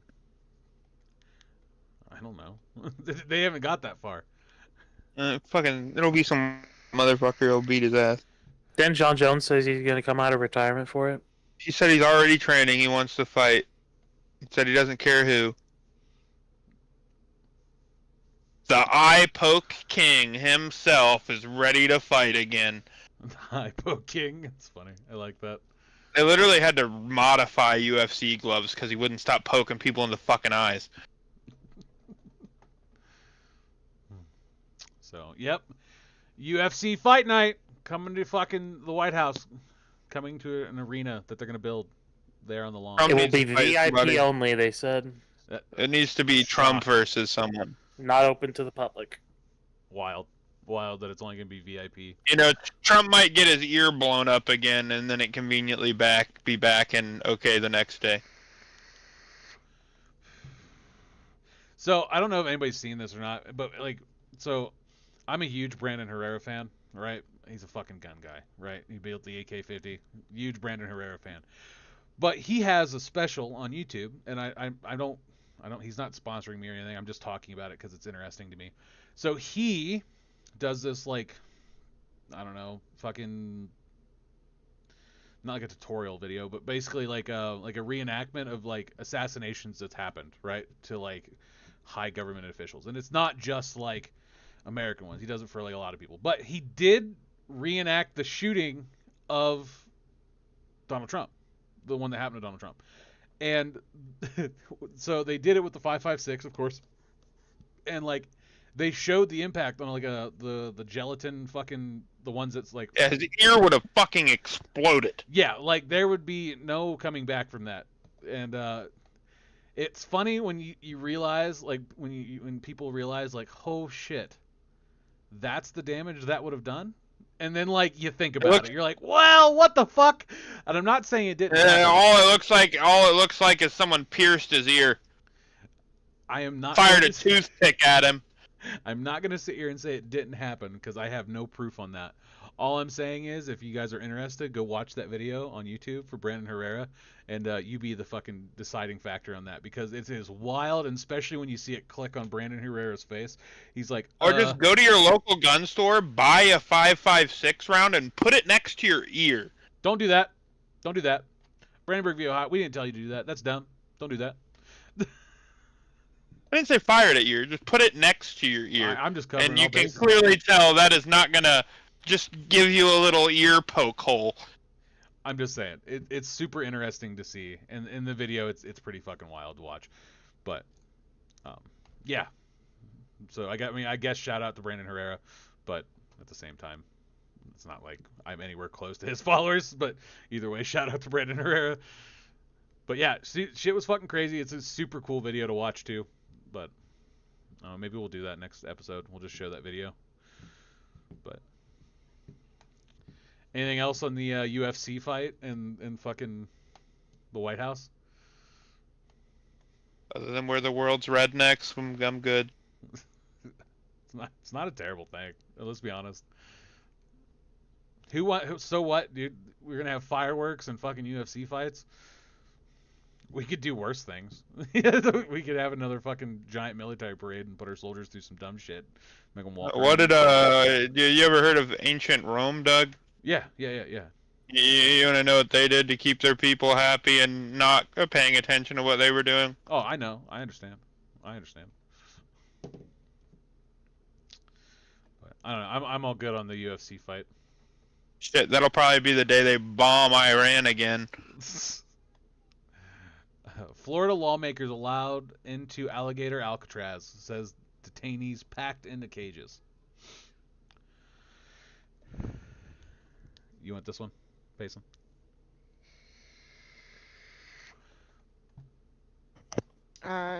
I don't know. They haven't got that far. It'll be some motherfucker who'll beat his ass. Then John Jones says he's going to come out of retirement for it. He said he's already training. He wants to fight. He said he doesn't care who. The Eye Poke King himself is ready to fight again. The Eye Poke King? It's funny. I like that. They literally had to modify UFC gloves because he wouldn't stop poking people in the fucking eyes. So, yep. UFC Fight Night coming to fucking the White House. Coming to an arena that they're going to build there on the lawn. It will be VIP only, they said. It needs to be Trump versus someone. Not open to the public. Wild that it's only going to be VIP. Trump might get his ear blown up again, and then it conveniently be back and okay the next day. So, I don't know if anybody's seen this or not, but, so, I'm a huge Brandon Herrera fan, right? He's a fucking gun guy, right? He built the AK-50. Huge Brandon Herrera fan. But he has a special on YouTube, and I don't, he's not sponsoring me or anything. I'm just talking about it because it's interesting to me. So he does this, I don't know, fucking, not like a tutorial video, but basically like a reenactment of assassinations that's happened, right? To high government officials. And it's not just American ones. He does it for a lot of people. But he did reenact the shooting of Donald Trump, the one that happened to Donald Trump. And so they did it with the 5.56, of course. And they showed the impact on the gelatin fucking, the ones that's yeah, his ear would have fucking exploded. Yeah, there would be no coming back from that. And it's funny when you realize, when people realize, oh shit, that's the damage that would have done. And then like you think about it, you're like, well, what the fuck? And I'm not saying it didn't happen. All it looks like is someone pierced his ear. I am not Fired going a to toothpick at him. I'm not going to sit here and say it didn't happen because I have no proof on that. All I'm saying is, if you guys are interested, go watch that video on YouTube for Brandon Herrera, and you be the fucking deciding factor on that, because it is wild, and especially when you see it click on Brandon Herrera's face. He's like, Or just go to your local gun store, buy a 5.56 round, and put it next to your ear. Don't do that. Don't do that. Brandenburg v. Ohio, we didn't tell you to do that. That's dumb. Don't do that. I didn't say fire it at you. Just put it next to your ear. I'm just covering and you all can bases. clearly tell that is not gonna just give you a little ear poke hole. I'm just saying, it's super interesting to see, and in the video, it's pretty fucking wild to watch. But, yeah. So I guess shout out to Brandon Herrera, but at the same time, it's not like I'm anywhere close to his followers. But either way, shout out to Brandon Herrera. But yeah, shit was fucking crazy. It's a super cool video to watch too. But maybe we'll do that next episode. We'll just show that video. But anything else on the UFC fight and fucking the White House? Other than we're the world's rednecks, I'm good. It's not a terrible thing. Let's be honest. So what, dude? We're gonna have fireworks and fucking UFC fights. We could do worse things. We could have another fucking giant military parade and put our soldiers through some dumb shit. Make them walk. What did you ever heard of ancient Rome, Doug? Yeah. You want to know what they did to keep their people happy and not paying attention to what they were doing? Oh, I know. I understand. But I don't know. I'm all good on the UFC fight. Shit, that'll probably be the day they bomb Iran again. Florida lawmakers allowed into alligator Alcatraz, says detainees packed into cages. You want this one, Payson?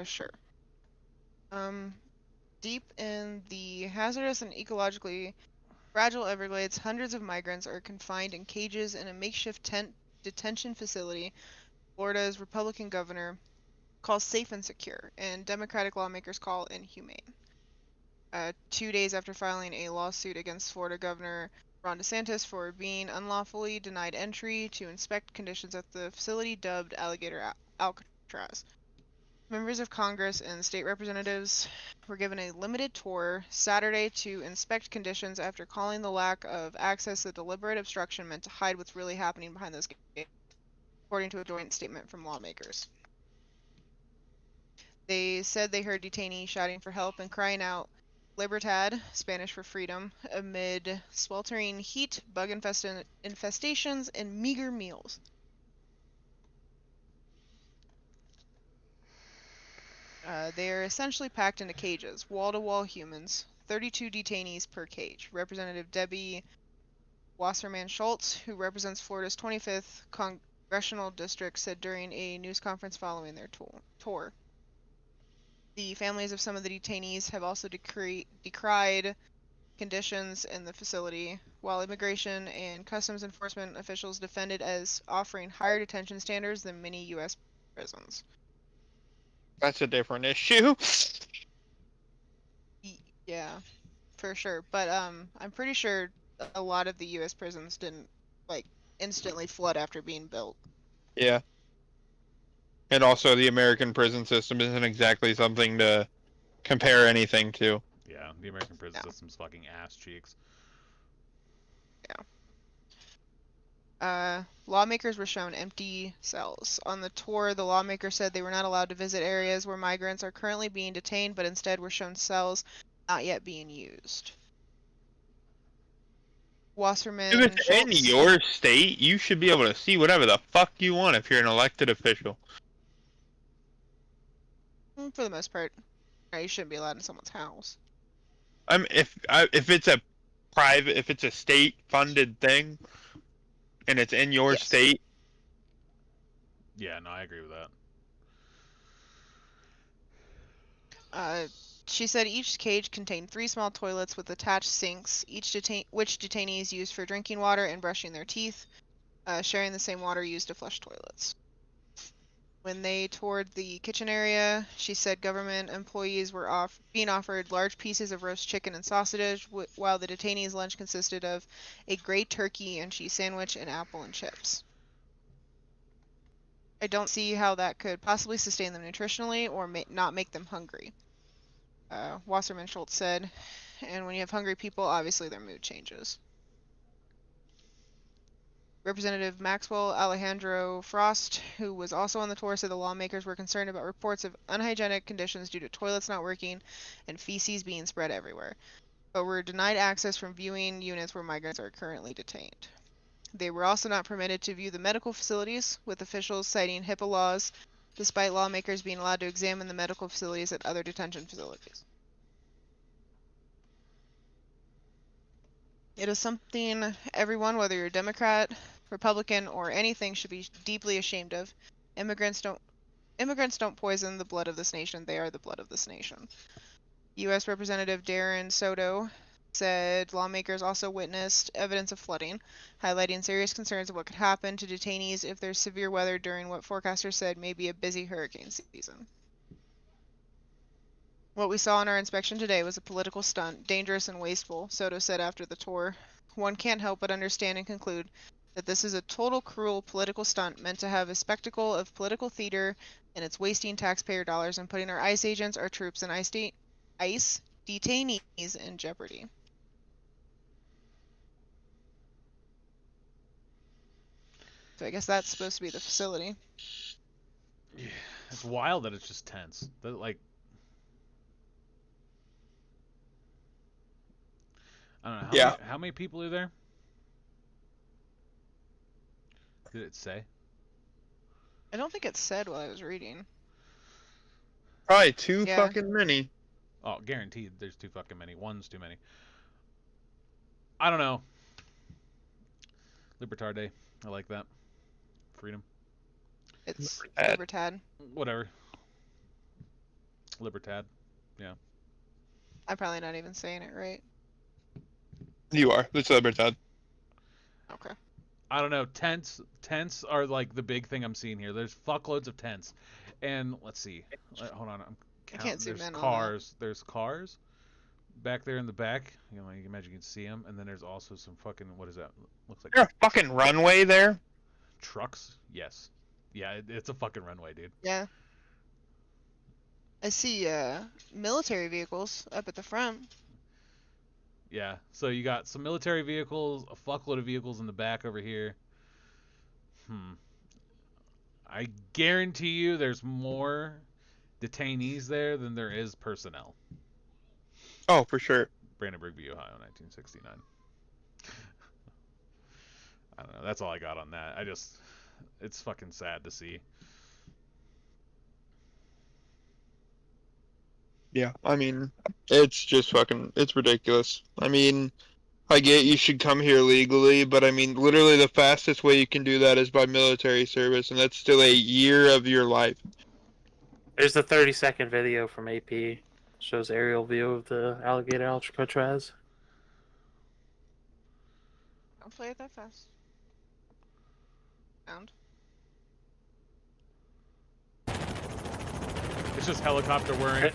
Sure. Deep in the hazardous and ecologically fragile Everglades, hundreds of migrants are confined in cages in a makeshift tent detention facility Florida's Republican governor calls safe and secure, and Democratic lawmakers call inhumane. 2 days after filing a lawsuit against Florida Governor Ron DeSantis for being unlawfully denied entry to inspect conditions at the facility dubbed Alligator Alcatraz. Members of Congress and state representatives were given a limited tour Saturday to inspect conditions after calling the lack of access a deliberate obstruction meant to hide what's really happening behind those gates, according to a joint statement from lawmakers. They said they heard detainees shouting for help and crying out Libertad, Spanish for freedom, amid sweltering heat, bug infestations, and meager meals. They are essentially packed into cages, wall-to-wall humans, 32 detainees per cage. Representative Debbie Wasserman Schultz, who represents Florida's 25th congressional district, said during a news conference following their tour. The families of some of the detainees have also decried conditions in the facility, while immigration and customs enforcement officials defended as offering higher detention standards than many U.S. prisons. That's a different issue. Yeah, for sure. But I'm pretty sure a lot of the U.S. prisons didn't instantly flood after being built. Yeah. And also, the American prison system isn't exactly something to compare anything to. Yeah, the American prison system's fucking ass cheeks. Yeah. Lawmakers were shown empty cells. On the tour, the lawmaker said they were not allowed to visit areas where migrants are currently being detained, but instead were shown cells not yet being used. Wasserman If it's in Schultz, your state, you should be able to see whatever the fuck you want if you're an elected official. for the most part, you shouldn't be allowed in someone's house. If it's a state-funded thing, and it's in your state. Yeah, no, I agree with that. She said each cage contained 3 small toilets with attached sinks, which detainees used for drinking water and brushing their teeth, sharing the same water used to flush toilets. When they toured the kitchen area, she said government employees were being offered large pieces of roast chicken and sausage, while the detainees' lunch consisted of a gray turkey and cheese sandwich and apple and chips. I don't see how that could possibly sustain them nutritionally or not make them hungry. Wasserman Schultz said, and when you have hungry people, obviously their mood changes. Representative Maxwell Alejandro Frost, who was also on the tour, said the lawmakers were concerned about reports of unhygienic conditions due to toilets not working and feces being spread everywhere, but were denied access from viewing units where migrants are currently detained. They were also not permitted to view the medical facilities, with officials citing HIPAA laws, despite lawmakers being allowed to examine the medical facilities at other detention facilities. It is something everyone, whether you're Democrat, Republican, or anything, should be deeply ashamed of. Immigrants don't poison the blood of this nation. They are the blood of this nation. U.S. Representative Darren Soto said lawmakers also witnessed evidence of flooding, highlighting serious concerns of what could happen to detainees if there's severe weather during what forecasters said may be a busy hurricane season. What we saw in our inspection today was a political stunt, dangerous and wasteful, Soto said after the tour. One can't help but understand and conclude that this is a total cruel political stunt meant to have a spectacle of political theater, and it's wasting taxpayer dollars and putting our ICE agents, our troops, and ICE detainees in jeopardy. So I guess that's supposed to be the facility. Yeah, it's wild that it's just tense. That, like, I don't know how many people are there. Did it say? I don't think it said while I was reading. Probably too fucking many. Oh, guaranteed. There's too fucking many. One's too many. I don't know. Libertad Day. I like that. Freedom. It's Libertad. Whatever. Libertad. Yeah. I'm probably not even saying it right. You are. It's Libertad. Okay. I don't know. Tents are like the big thing I'm seeing here. There's fuckloads of tents. And let's see. Hold on. I can't zoom There's in on cars. There's cars back there in the back. You know, you can imagine you can see them. And then there's also some fucking, what is that? Looks like. Is there a fucking runway there? Trucks? Yes. Yeah, it's a fucking runway, dude. Yeah. I see military vehicles up at the front. Yeah, so you got some military vehicles, a fuckload of vehicles in the back over here. I guarantee you there's more detainees there than there is personnel. Oh, for sure. Brandenburg v. Ohio, 1969. I don't know. That's all I got on that. It's fucking sad to see. Yeah, I mean, it's just fucking, it's ridiculous. I mean, I get you should come here legally, but I mean, literally the fastest way you can do that is by military service, and that's still a year of your life. There's a 30-second video from AP. Shows aerial view of the alligator Alcatraz. Don't play it that fast. Sound. It's just helicopter whirring.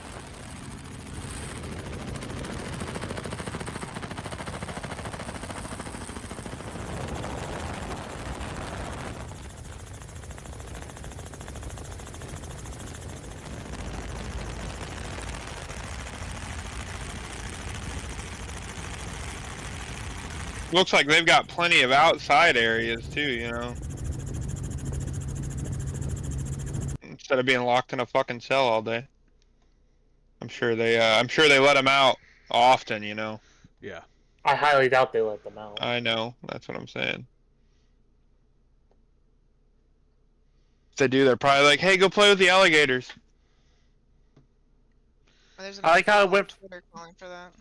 Looks like they've got plenty of outside areas too, you know. Instead of being locked in a fucking cell all day. I'm sure they let them out often, you know. Yeah. I highly doubt they let them out. I know, that's what I'm saying. If they do, they're probably like, hey, go play with the alligators. I like how it went. Twitter calling for that.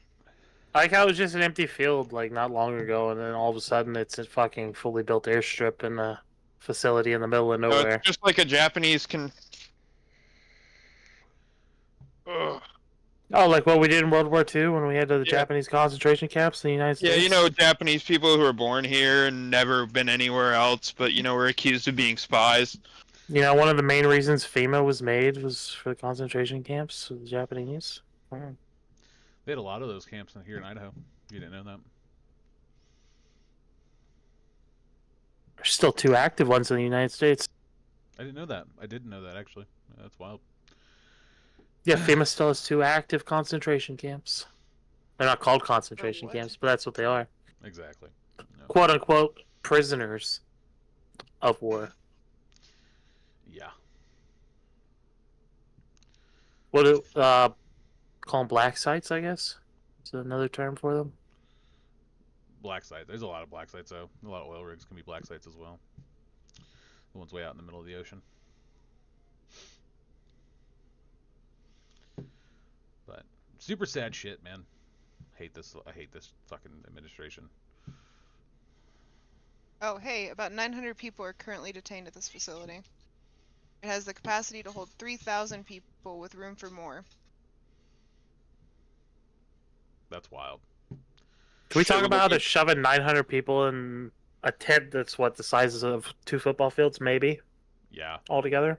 I like how it was just an empty field like not long ago, and then all of a sudden it's a fucking fully built airstrip in a facility in the middle of nowhere. No, it's just like a Japanese can. Ugh. Oh, like what we did in World War II when we had the Japanese concentration camps in the United States? Yeah, you know, Japanese people who were born here and never been anywhere else, but, you know, were accused of being spies. You know, one of the main reasons FEMA was made was for the concentration camps of the Japanese. They had a lot of those camps here in Idaho. You didn't know that? There's still 2 active ones in the United States. I didn't know that. I didn't know that, actually. That's wild. Yeah, FEMA still has 2 active concentration camps. They're not called concentration camps, but that's what they are. Exactly. No. Quote unquote prisoners of war. Yeah. What do call them black sites, I guess? Is that another term for them? Black sites. There's a lot of black sites, though. A lot of oil rigs can be black sites as well. The one's way out in the middle of the ocean. But super sad shit, man. I hate this fucking administration. Oh, hey, about 900 people are currently detained at this facility. It has the capacity to hold 3,000 people with room for more. That's wild. Can we talk about how they're shoving 900 people in a tent that's what the sizes of 2 football fields, maybe? Yeah. Altogether?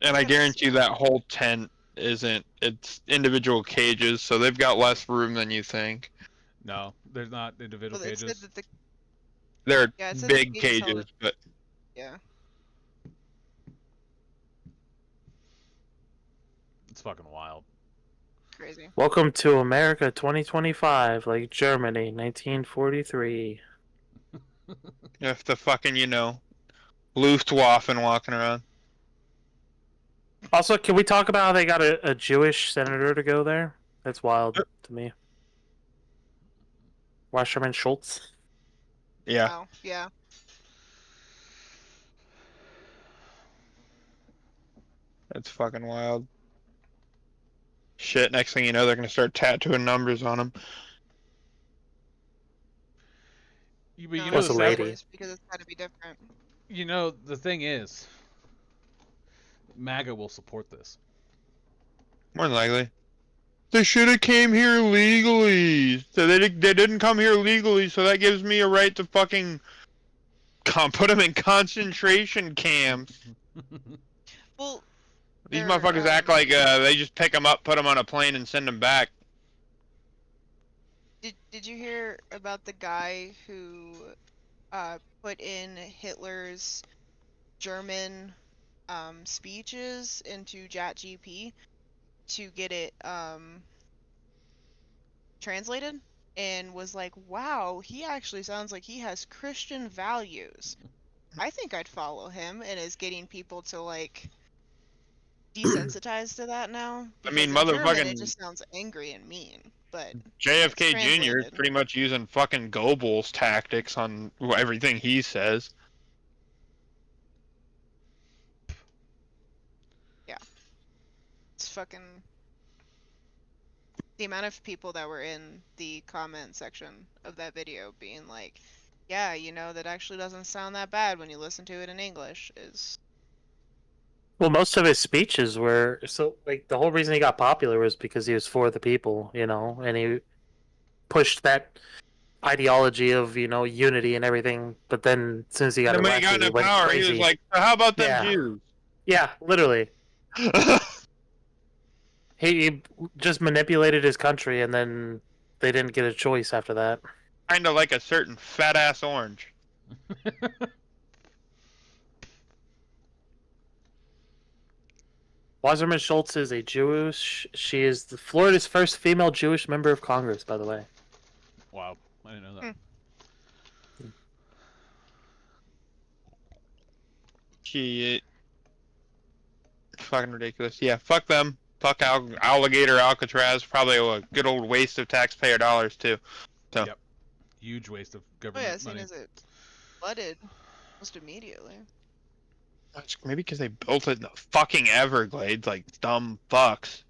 And I guarantee that whole tent isn't. It's individual cages, so they've got less room than you think. No, there's not individual Well, it said cages. that the, They're yeah, it said big the cages held cages, but yeah. It's fucking wild. Crazy. Welcome to America 2025, like Germany 1943. if the fucking, you know, Luftwaffe walking around. Also, can we talk about how they got a Jewish senator to go there? That's wild to me. Wasserman Schultz. Yeah. Wow. Yeah. That's fucking wild. Shit, next thing you know, they're gonna start tattooing numbers on them. But you know What's the a sad lady? Because it's got to be different. You know, the thing is, MAGA will support this. More than likely. They should have came here legally. So they didn't come here legally, so that gives me a right to fucking put them in concentration camps. Well, These they're, motherfuckers act like they just pick them up, put them on a plane, and send them back. Did you hear about the guy who put in Hitler's German speeches into ChatGPT to get it translated, and was like, wow, he actually sounds like he has Christian values. I think I'd follow him, and is getting people to like desensitized to that now. I mean, Because in German, motherfucking it just sounds angry and mean. But JFK it's Jr. is translated. pretty much using fucking Goebbels tactics on everything he says. Yeah, it's fucking the amount of people that were in the comment section of that video being like, yeah, you know, that actually doesn't sound that bad when you listen to it in English is. Well, most of his speeches were so like the whole reason he got popular was because he was for the people, you know, and he pushed that ideology of, you know, unity and everything. But then as soon as he got And when he elected, got he into went power, crazy. he was like, "So how about them Yeah. Jews?" Yeah, literally. He just manipulated his country, and then they didn't get a choice after that. Kind of like a certain fat ass orange. Wasserman Schultz is a Jewish. She is Florida's first female Jewish member of Congress, by the way. Wow, I didn't know that. Shit. Fucking ridiculous. Yeah, fuck them. Fuck Alligator Alcatraz. Probably a good old waste of taxpayer dollars, too. So. Yep. Huge waste of Oh government yeah, seeing money. as it flooded almost immediately. Maybe because they built it in the fucking Everglades, like dumb fucks.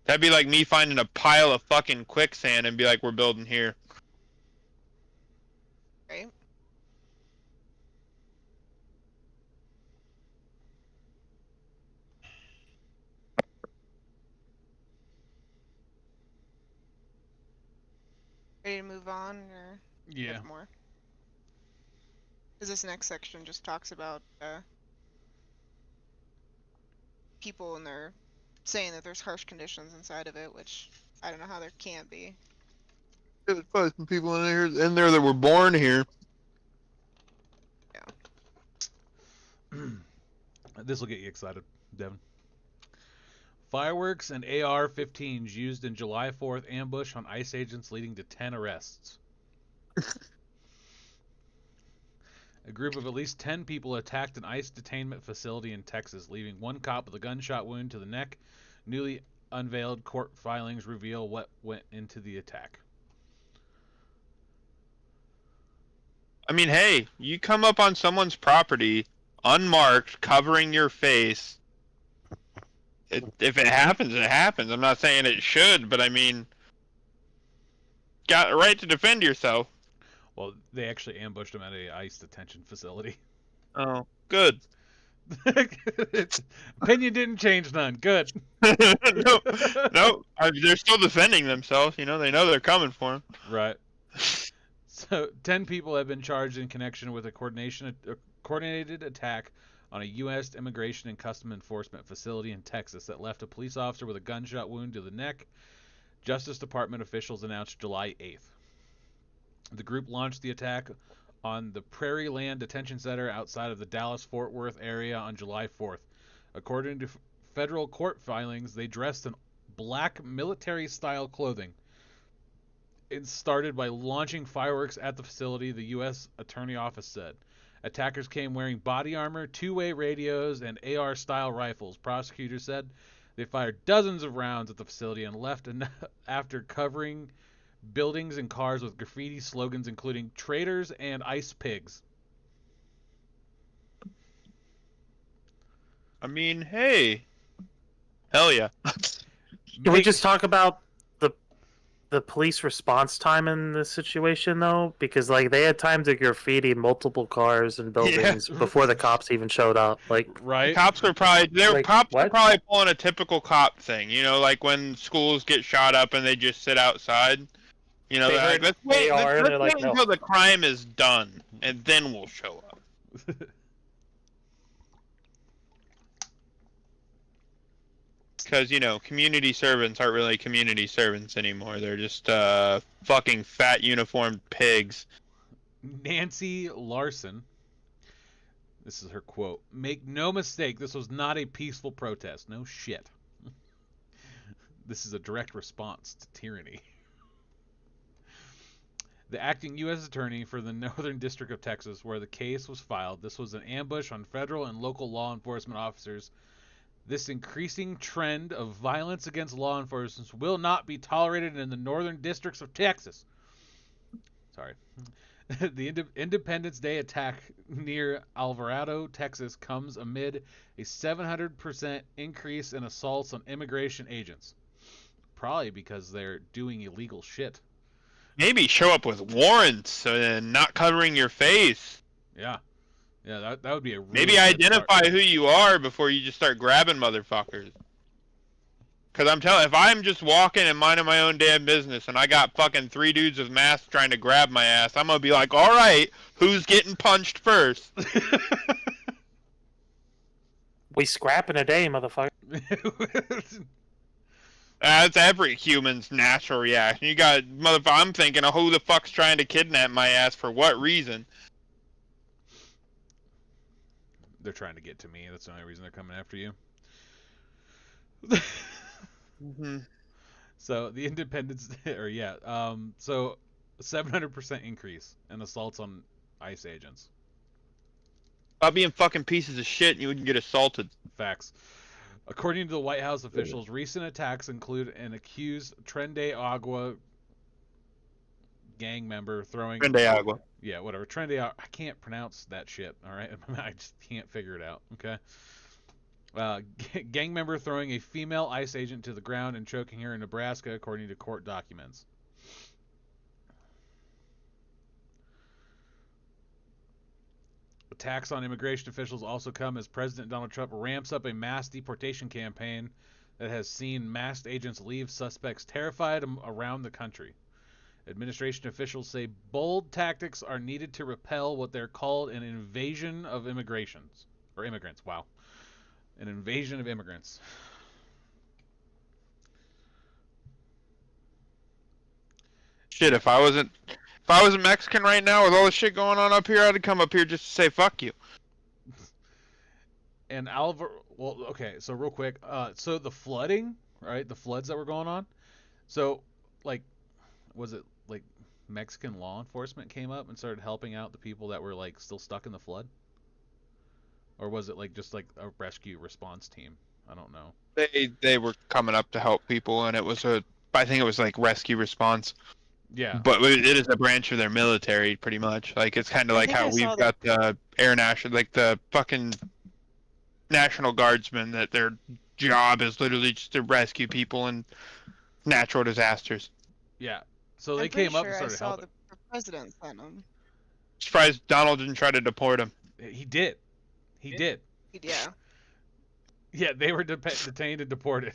That'd be like me finding a pile of fucking quicksand and be like, we're building here. Right? Ready to move on, or you Yeah. have more? Because this next section just talks about people and they're saying that there's harsh conditions inside of it, which I don't know how there can't be. There's probably some people in there that were born here. This will get you excited, Devin. Fireworks and AR-15s used in July 4th ambush on ICE agents leading to 10 arrests. A group of at least 10 people attacked an ICE detainment facility in Texas, leaving one cop with a gunshot wound to the neck. Newly unveiled court filings reveal what went into the attack. I mean, hey, you come up on someone's property unmarked, covering your face. If it happens, it happens. I'm not saying it should, but I mean, got a right to defend yourself. Well, they actually ambushed him at a ICE detention facility. Oh, good. Opinion didn't change none. Good. no, they're still defending themselves. You know they're coming for him. Right. So, 10 people have been charged in connection with a coordinated attack on a U.S. Immigration and Custom Enforcement facility in Texas that left a police officer with a gunshot wound to the neck. Justice Department officials announced July 8th. The group launched the attack on the Prairie Land Detention Center outside of the Dallas-Fort Worth area on July 4th. According to federal court filings, they dressed in black military-style clothing. It started by launching fireworks at the facility, the U.S. Attorney Office said. Attackers came wearing body armor, two-way radios, and AR-style rifles. Prosecutors said they fired dozens of rounds at the facility and left after covering buildings and cars with graffiti slogans including traitors and ice pigs. I mean, hey, hell yeah. Can we just talk about the police response time in this situation though? Because like they had time to graffiti multiple cars and buildings before the cops even showed up. Like, right? Cops were probably probably pulling a typical cop thing. You know, like when schools get shot up and they just sit outside. You know, they're like, let's wait until the crime is done, and then we'll show up. Because, you know, community servants aren't really community servants anymore. They're just fucking fat uniformed pigs. Nancy Larson, this is her quote, "Make no mistake, this was not a peaceful protest. No shit. This is a direct response to tyranny." The acting U.S. attorney for the Northern District of Texas, where the case was filed, this was an ambush on federal and local law enforcement officers. This increasing trend of violence against law enforcement will not be tolerated in the northern districts of Texas. Sorry. The Independence Day attack near Alvarado, Texas, comes amid a 700% increase in assaults on immigration agents. Probably because they're doing illegal shit. Maybe show up with warrants and not covering your face. Yeah. Yeah, that would be a really maybe identify who you are before you just start grabbing motherfuckers. Because I'm telling, if I'm just walking and minding my own damn business and I got fucking 3 dudes with masks trying to grab my ass, I'm gonna be like, all right, who's getting punched first? We scrap in a day, motherfucker. That's every human's natural reaction. You got, motherfucker, I'm thinking, oh, who the fuck's trying to kidnap my ass for what reason? They're trying to get to me. That's the only reason they're coming after you. Mm-hmm. So the Independence, so 700% increase in assaults on ICE agents. About being fucking pieces of shit and you wouldn't get assaulted. Facts. According to the White House officials, recent attacks include an accused Tren de Agua gang member throwing... Tren de Agua. Yeah, whatever. Tren de Agua. I can't pronounce that shit, all right? I just can't figure it out, okay? Gang member throwing a female ICE agent to the ground and choking her in Nebraska, according to court documents. Attacks on immigration officials also come as President Donald Trump ramps up a mass deportation campaign that has seen masked agents leave suspects terrified around the country. Administration officials say bold tactics are needed to repel what they're called an invasion of immigrants. Wow. An invasion of immigrants. Shit, Yeah. if I wasn't Mexican right now with all the shit going on up here, I'd come up here just to say fuck you. And well, okay, so real quick, so the flooding, right? The floods that were going on. So, like, was it like Mexican law enforcement came up and started helping out the people that were like still stuck in the flood? Or was it like just like a rescue response team? I don't know. They were coming up to help people, and I think it was like rescue response. Yeah. But it is a branch of their military, pretty much. Like it's kind of I like think how I saw we've got the Air National, like the fucking National Guardsmen, that their job is literally just to rescue people in natural disasters. Yeah. So they I'm pretty came up and sure I started saw helping. the president sent them. Surprised Donald didn't try to deport him. He did. He did. Yeah. Yeah, they were detained and deported.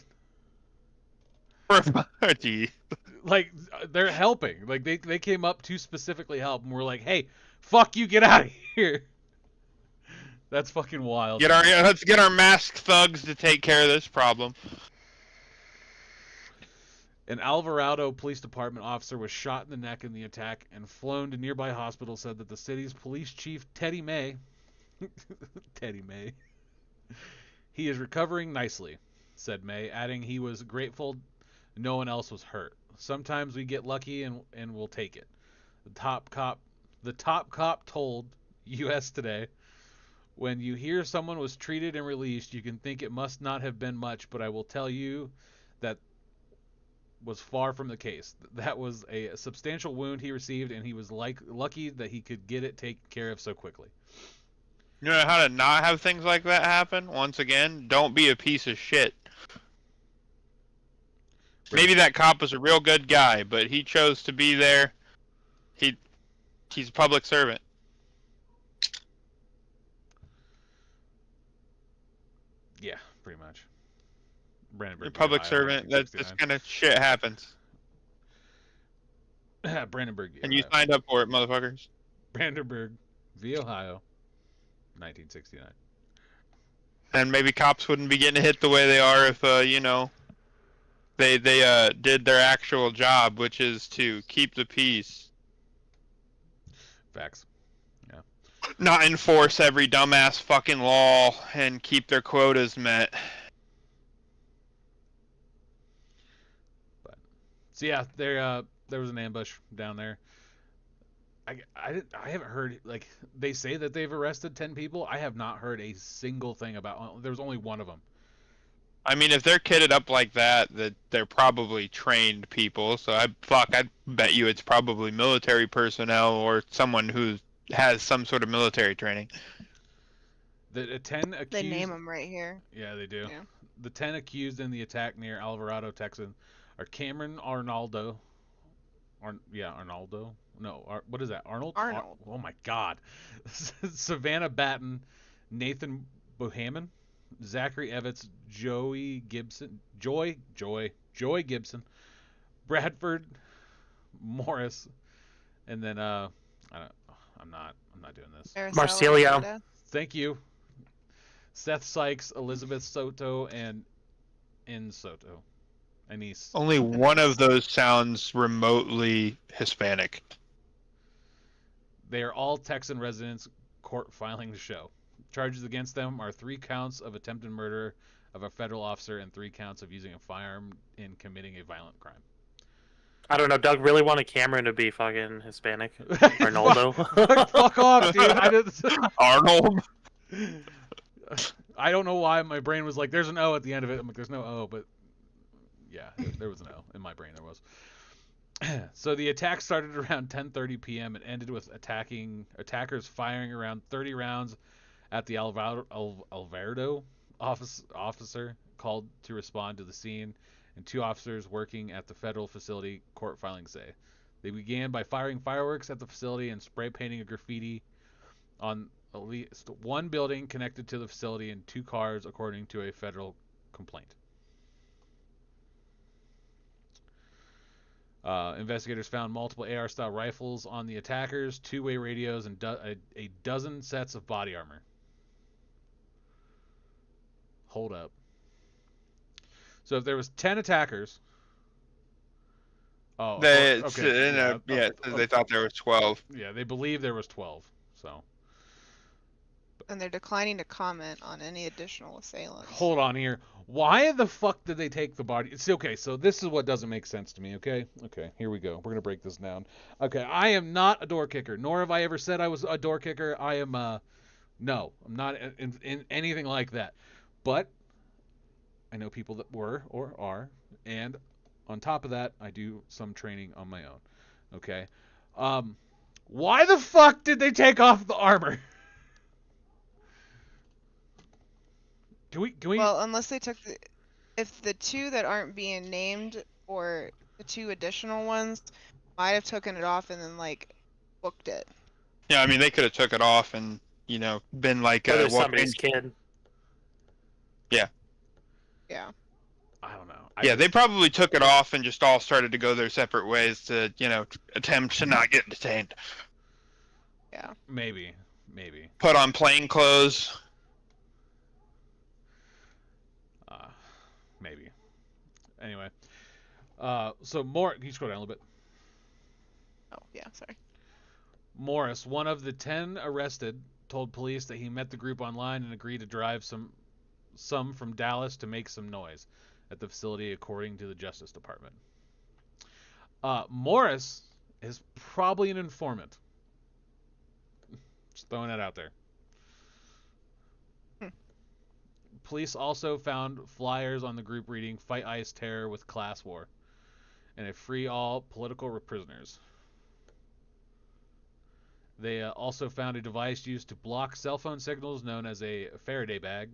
Gee. Like they're helping. Like they came up to specifically help and were like, "Hey, fuck you, get out of here." That's fucking wild. Let's get our masked thugs to take care of this problem. An Alvarado Police Department officer was shot in the neck in the attack and flown to nearby hospital. Said that the city's police chief Teddy May, he is recovering nicely, said May, adding he was grateful no one else was hurt. Sometimes we get lucky and we'll take it. The top cop told U.S. Today, when you hear someone was treated and released, you can think it must not have been much, but I will tell you that was far from the case. That was a substantial wound he received, and he was lucky that he could get it taken care of so quickly. You know how to not have things like that happen? Once again, don't be a piece of shit. Maybe that cop was a real good guy, but he chose to be there. He's a public servant. Yeah, pretty much. Brandenburg. You're a public servant. That this kind of shit happens. Brandenburg. And you signed up for it, motherfuckers. Brandenburg, v. Ohio, 1969. And maybe cops wouldn't be getting hit the way they are if they did their actual job, which is to keep the peace. Facts. Yeah. Not enforce every dumbass fucking law and keep their quotas met. So yeah, there was an ambush down there. I haven't heard, like, they say that they've arrested 10 people. I have not heard a single thing about. There was only one of them. I mean, if they're kitted up like that they're probably trained people. So I bet you it's probably military personnel or someone who has some sort of military training. The 10 accused. They name them right here. Yeah, they do. Yeah. The 10 accused in the attack near Alvarado, Texas, are Cameron Arnaldo. Arnaldo. No, what is that? Arnold. Oh my God. Savannah Batten, Nathan Bohaman, Zachary Evans, Joy Gibson, Bradford Morris, and then I'm not doing this. Marcelio. Thank you. Seth Sykes, Elizabeth Soto, and In Soto. Anise. Only one of those sounds remotely Hispanic. They are all Texan residents. Court filing to show. Charges against them are 3 counts of attempted murder of a federal officer and 3 counts of using a firearm in committing a violent crime. I don't know. Doug really wanted Cameron to be fucking Hispanic. Arnaldo. Fuck off, dude. Arnold. I don't know why my brain was like, there's an O at the end of it. I'm like, there's no O, but yeah, there was an O. In my brain there was. So the attack started around 10:30 p.m. and ended with attackers firing around 30 rounds at the Alvarado officer called to respond to the scene, and 2 officers working at the federal facility, court filings say. They began by firing fireworks at the facility and spray painting a graffiti on at least 1 building connected to the facility and 2 cars, according to a federal complaint. Investigators found multiple AR-style rifles on the attackers, two-way radios, and a dozen sets of body armor. Hold up. So if there was 10 attackers... Oh, They okay. they thought there was 12. Yeah, they believe there was 12. So And they're declining to comment on any additional assailants. hold on here. Why the fuck did they take the body? It's okay. So this is what doesn't make sense to me. Okay. Here we go. We're gonna break this down. Okay. I am not a door kicker, nor have I ever said I was a door kicker. I am no, I'm not in anything like that. But I know people that were or are, and on top of that, I do some training on my own. Okay. Why the fuck did they take off the armor? Can we? Well, unless they took if the two that aren't being named or the two additional ones might have taken it off and then like booked it. Yeah, I mean, they could have took it off and, been like somebody's kid. Yeah. Yeah. I don't know. Yeah, they probably took it off and just all started to go their separate ways to, attempt to not get detained. Yeah. Maybe. Put on plain clothes. Maybe. Anyway. So more. Can you scroll down a little bit? Oh, yeah, sorry. Morris, one of the 10 arrested, told police that he met the group online and agreed to drive some from Dallas to make some noise at the facility, according to the Justice Department. Morris is probably an informant. Just throwing that out there. Police also found flyers on the group reading "Fight ICE Terror with Class War" and a "Free all political prisoners." They also found a device used to block cell phone signals known as a Faraday bag.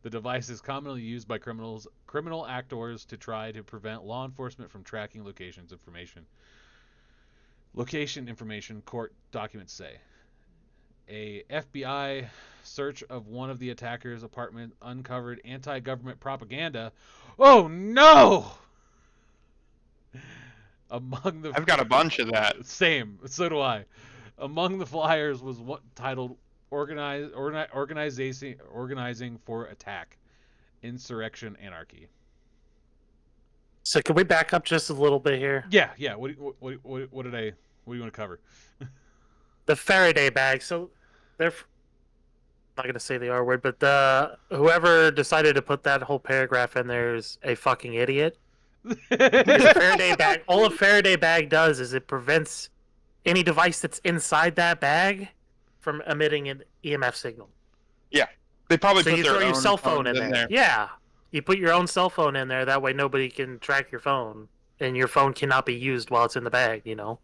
The device is commonly used by criminal actors to try to prevent law enforcement from tracking location information, court documents say. A FBI search of one of the attackers' apartment uncovered anti-government propaganda. Oh no! I've got a bunch of that. Same. So do I. Among the flyers was what titled organizing for attack, insurrection, anarchy. So can we back up just a little bit here? Yeah. What do you want to cover? The Faraday bag. So they're I'm not gonna say the R word, but whoever decided to put that whole paragraph in there is a fucking idiot. Because a Faraday bag, all a Faraday bag does is it prevents any device that's inside that bag from emitting an EMF signal. Yeah, they probably so put you their throw your own cell phone in there. there. Yeah, you put your own cell phone in there. That way nobody can track your phone, and your phone cannot be used while it's in the bag. Yeah.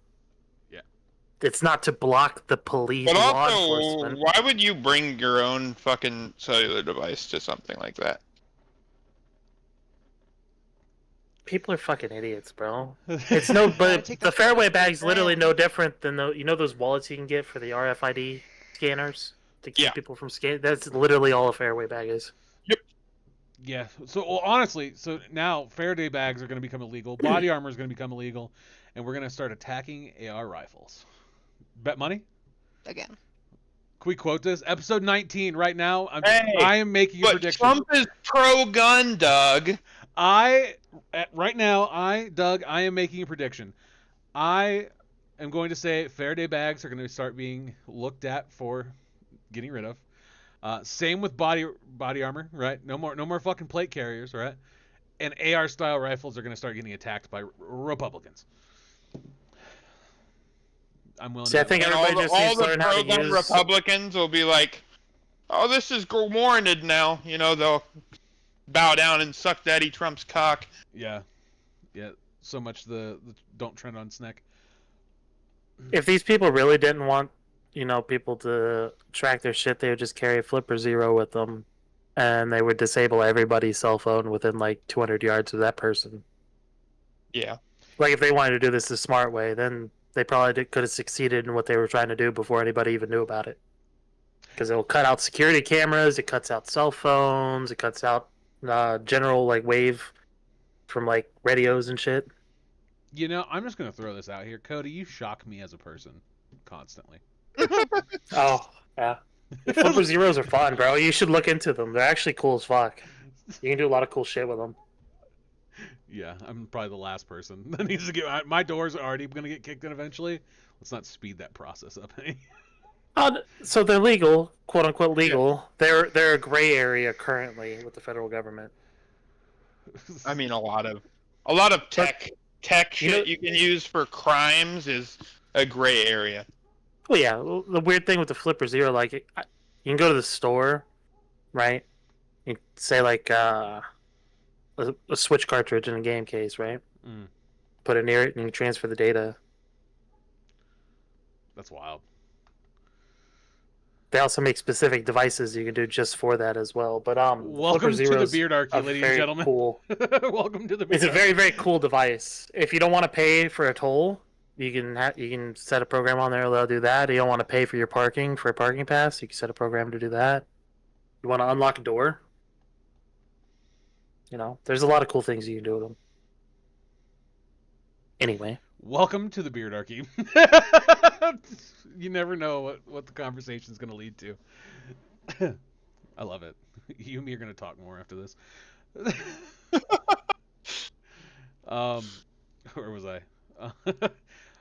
It's not to block the police. But law also, enforcement. why would you bring your own fucking cellular device to something like that? People are fucking idiots, bro. It's no, but the Fairway bag's literally no different than those wallets you can get for the RFID scanners to keep people from scanning. That's literally all a Fairway bag is. Yep. Yeah. So honestly, now Faraday bags are going to become illegal. Body armor is going to become illegal, and we're going to start attacking AR rifles. Bet money? Again. Can we quote this? Episode 19 right now. I am making a prediction. Trump is pro-gun, Doug. Right now, Doug, I am making a prediction. I am going to say Faraday bags are going to start being looked at for getting rid of. Same with body armor, right? No more fucking plate carriers, right? And AR style rifles are going to start getting attacked by Republicans. I'm willing. See, I think everybody just needs to learn how to use. Republicans will be like, "Oh, this is warranted now." They'll bow down and suck Daddy Trump's cock. Yeah. So much the don't trend on Sneck. If these people really didn't want, people to track their shit, they would just carry a Flipper Zero with them, and they would disable everybody's cell phone within like 200 yards of that person. Yeah. Like if they wanted to do this the smart way, then they probably could have succeeded in what they were trying to do before anybody even knew about it. Because it'll cut out security cameras, it cuts out cell phones, it cuts out general wave from like radios and shit. You know, I'm just gonna throw this out here, Cody. You shock me as a person constantly. Oh yeah, the Flipper Zeros are fun, bro. You should look into them. They're actually cool as fuck. You can do a lot of cool shit with them. Yeah, I'm probably the last person that needs to get. My door's already gonna get kicked in eventually. Let's not speed that process up any. So they're legal, quote unquote legal. Yeah. They're a gray area currently with the federal government. I mean, a lot of tech shit you can use for crimes is a gray area. Well, yeah. The weird thing with the Flipper Zero, like, you can go to the store, right? You say like a Switch cartridge in a game case, right? Mm. Put it near it, and you transfer the data. That's wild. They also make specific devices you can do just for that as well. But welcome to the Beardarchy, ladies and gentlemen. Cool. Welcome to the Beardarchy. It's a very, very cool device. If you don't want to pay for a toll, you can set a program on there that'll do that. You don't want to pay for your parking for a parking pass, you can set a program to do that. You want to unlock a door? You know, there's a lot of cool things you can do with them. Anyway. Welcome to the Beardarchy. You never know what the conversation is going to lead to. I love it. You and me are going to talk more after this. Where was I?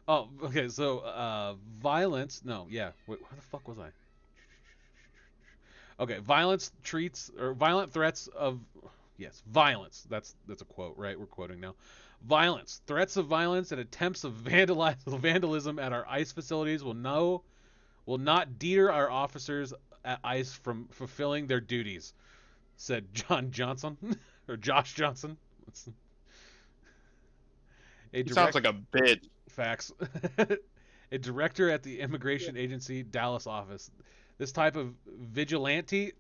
Oh, okay. So, violence. No, yeah. Wait, where the fuck was I? Okay, violent threats of. Yes, violence. That's a quote, right? We're quoting now. Violence, threats of violence, and attempts of vandalism at our ICE facilities will not deter our officers at ICE from fulfilling their duties, said John Johnson or Josh Johnson. Sounds like a bit. Facts. A director at the Immigration Agency Dallas office. This type of vigilante.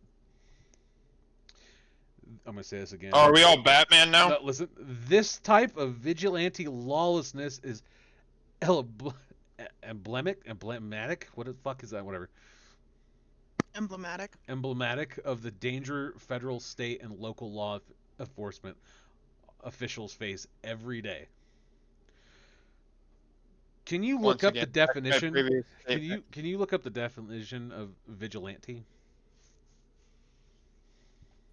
I'm going to say this again. Oh, are we all Batman now? No, listen, this type of vigilante lawlessness is emblematic. What the fuck is that? Whatever. Emblematic of the danger federal, state, and local law enforcement officials face every day. Can you look up the definition? Can you look up the definition of vigilante?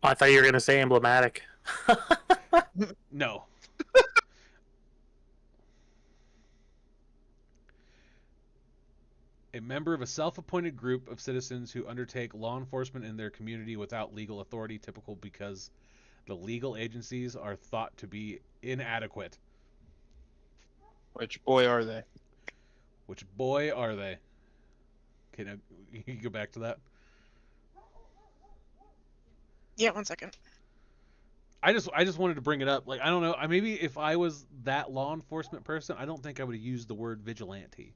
Oh, I thought you were going to say emblematic. No. A member of a self-appointed group of citizens who undertake law enforcement in their community without legal authority, typical because the legal agencies are thought to be inadequate. Which boy are they? Which boy are they? Okay, now you go back to that. Yeah, 1 second. I just wanted to bring it up. Like, I don't know. Maybe if I was that law enforcement person, I don't think I would have used the word vigilante.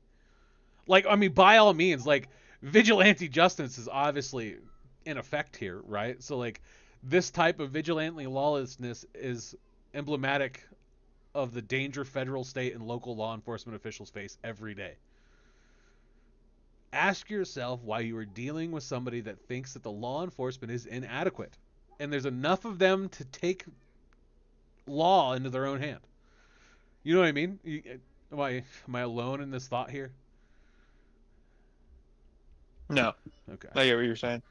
Like, I mean, by all means, like, vigilante justice is obviously in effect here, right? So, like, this type of vigilante lawlessness is emblematic of the danger federal, state, and local law enforcement officials face every day. Ask yourself why you are dealing with somebody that thinks that the law enforcement is inadequate. And there's enough of them to take law into their own hand. You know what I mean? Am I alone in this thought here? No. Okay. I get what you're saying.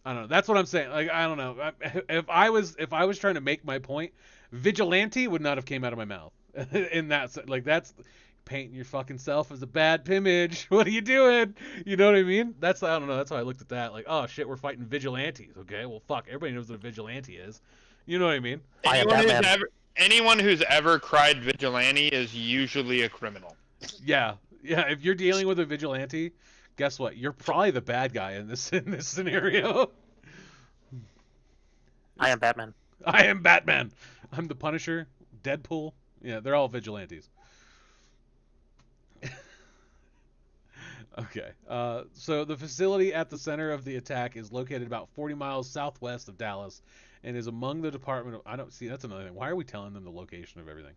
I don't know. That's what I'm saying. Like, I don't know. If I was trying to make my point, vigilante would not have came out of my mouth. In that, like, that's painting your fucking self as a bad image. What are you doing? You know what I mean? I don't know. That's how I looked at that. Like, oh shit, we're fighting vigilantes. Okay, well fuck, everybody knows what a vigilante is. You know what I mean? Anyone who's ever cried vigilante is usually a criminal. Yeah. If you're dealing with a vigilante, guess what? You're probably the bad guy in this scenario. I am Batman. I am Batman. I'm the Punisher. Deadpool. Yeah, they're all vigilantes. Okay. So the facility at the center of the attack is located about 40 miles southwest of Dallas and is among the Department of... I don't see... That's another thing. Why are we telling them the location of everything?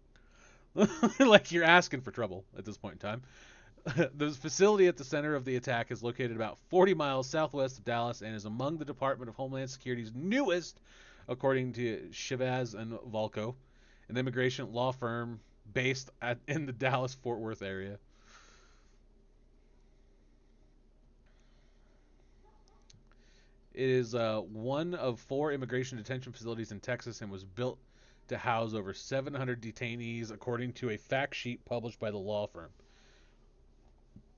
Like, you're asking for trouble at this point in time. The facility at the center of the attack is located about 40 miles southwest of Dallas and is among the Department of Homeland Security's newest according to Chivas and Volko, an immigration law firm based in the Dallas-Fort Worth area. It is one of 4 immigration detention facilities in Texas and was built to house over 700 detainees, according to a fact sheet published by the law firm.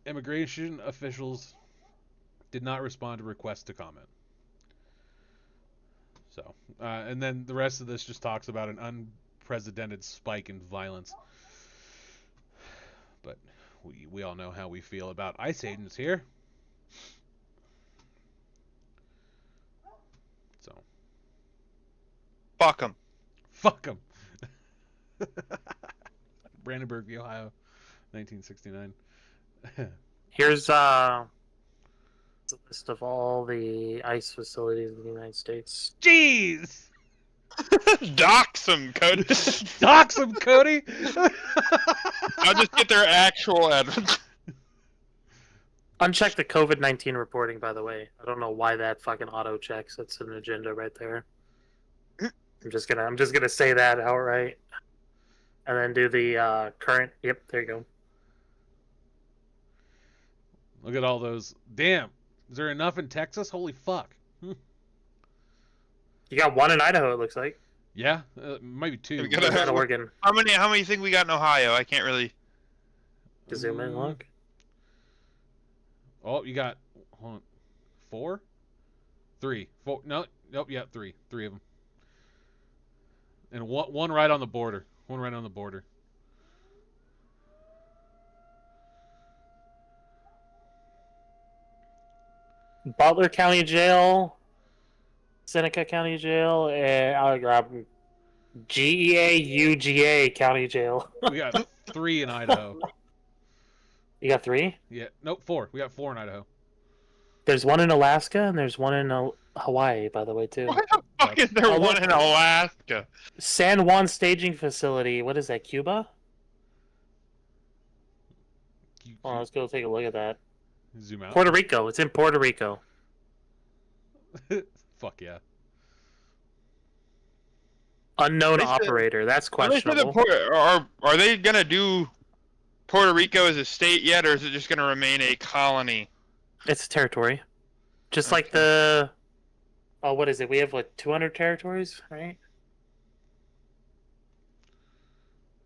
Immigration officials did not respond to requests to comment. So, and then the rest of this just talks about an unprecedented spike in violence. But we all know how we feel about ICE agents here. So, Fuck them. fuck them. Brandenburg, Ohio, 1969. Here's a list of all the ICE facilities in the United States. Jeez! Dox them, Cody. Dox them, Cody! I'll just get their actual address. Uncheck the COVID-19 reporting, by the way. I don't know why that fucking auto checks. That's an agenda right there. I'm just gonna say that outright, and then do the current. Yep, there you go. Look at all those. Damn. Is there enough in Texas? Holy fuck. You got one in Idaho, it looks like. Yeah, maybe 2. We gotta In Oregon. How many you think we got in Ohio? I can't really. To zoom in, look. Oh, you got 4? 3. 4. Nope, yeah, 3. 3 of them. And one right on the border. One right on the border. Butler County Jail, Seneca County Jail, and GEA County Jail. We got 3 in Idaho. You got 3? Yeah, nope, 4. We got 4 in Idaho. There's one in Alaska, and there's one in Hawaii, by the way, too. Why the fuck is there one in Alaska? San Juan Staging Facility. What is that, Cuba? Oh, let's go take a look at that. Zoom out. Puerto Rico. It's in Puerto Rico. Fuck yeah. Unknown operator. That's questionable. Are they gonna do Puerto Rico as a state yet, or is it just gonna remain a colony? It's a territory. Just like the... Oh, what is it? We have, 200 territories, right?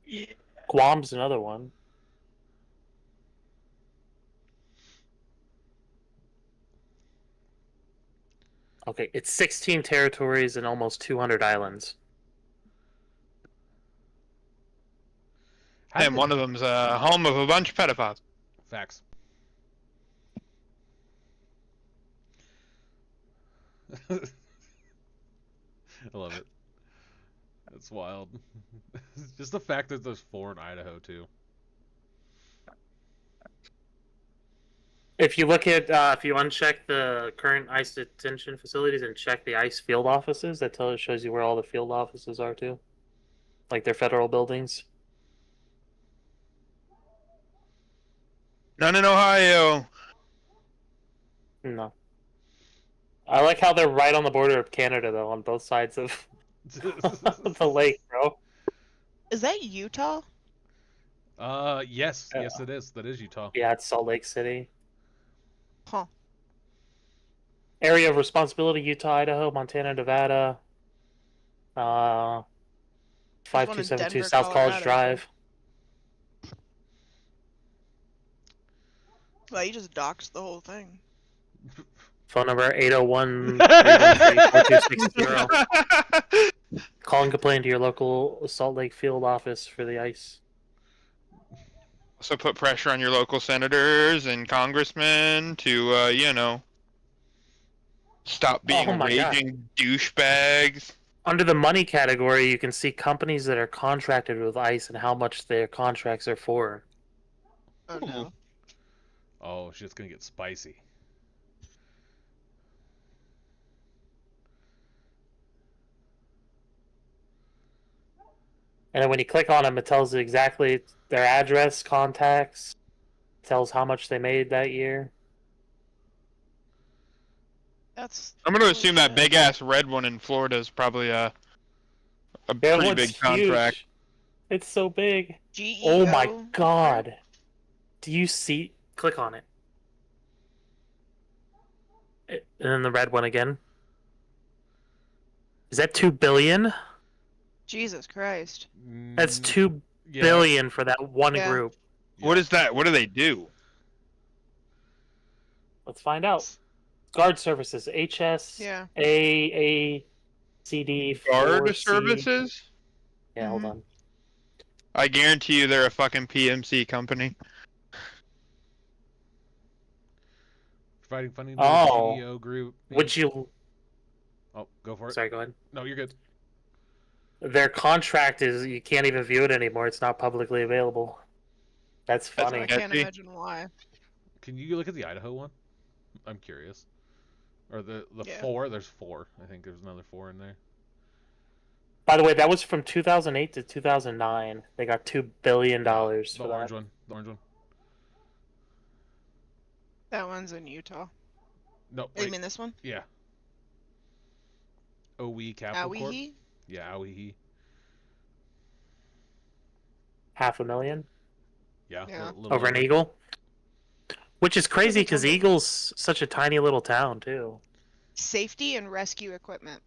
Yeah. Guam's another one. Okay, it's 16 territories and almost 200 islands. And one of them's home of a bunch of pedophiles. Facts. I love it. That's wild. Just the fact that there's 4 in Idaho, too. If you look at, if you uncheck the current ICE detention facilities and check the ICE field offices, that shows you where all the field offices are, too. Like their federal buildings. None in Ohio. No. I like how they're right on the border of Canada, though, on both sides of the lake, bro. Is that Utah? Yes. Yes, it is. That is Utah. Yeah, it's Salt Lake City. Huh. Area of responsibility: Utah, Idaho, Montana, Nevada. 5272 South Colorado. College Drive. Well, you just doxed the whole thing. Phone number 801-313-4260. Call and complain to your local Salt Lake field office for the ICE. Also put pressure on your local senators and congressmen to, stop being raging douchebags. Under the money category, you can see companies that are contracted with ICE and how much their contracts are for. Oh no. Oh, shit's gonna get spicy. And then when you click on them, it tells you exactly their address, contacts, tells how much they made that year. That's. I'm going to holy assume that shit. big ass red one in Florida is probably a That pretty one's big contract. huge. It's so big. GEO. Oh my god. Do you see? Click on it. And then the red one again. Is that 2 billion? Jesus Christ. That's 2 Yeah. billion for that one Yeah. group. What is that? What do they do? Let's find out. Guard services. HS. Yeah. AACD. Guard 4C. services? Yeah, hold on. I guarantee you they're a fucking PMC company. Providing funding to Oh. the GEO group. Would you... Oh, go for it. Sorry, go ahead. No, you're good. Their contract is... You can't even view it anymore. It's not publicly available. That's funny. I can't imagine why. Can you look at the Idaho one? I'm curious. Or the Yeah. 4. There's 4. I think there's another 4 in there. By the way, that was from 2008 to 2009. They got $2 billion The for orange that. one. The orange one. That one's in Utah. No, Oh, wait. you mean this one? Yeah. OE Capital Corp. Awihi? Yeah, Awihi. $500,000 Yeah. A little over an Eagle. Which is crazy because Eagle's such a tiny little town too. Safety and rescue equipment.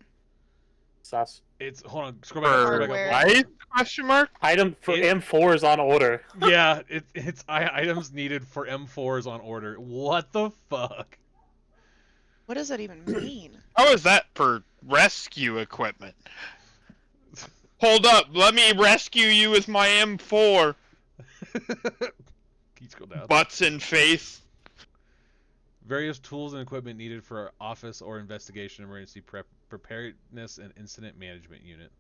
Sus. It's hold on. Scroll back up. Scroll back Hardware. up. Right? Question mark? Item for It- M4 is on order. Yeah, it's items needed for M4s on order. What the fuck? What does that even mean? How is that for rescue equipment? Hold up, let me rescue you with my M4. Can you scroll down? Butts in face. Various tools and equipment needed for office or investigation, emergency preparedness, and incident management unit.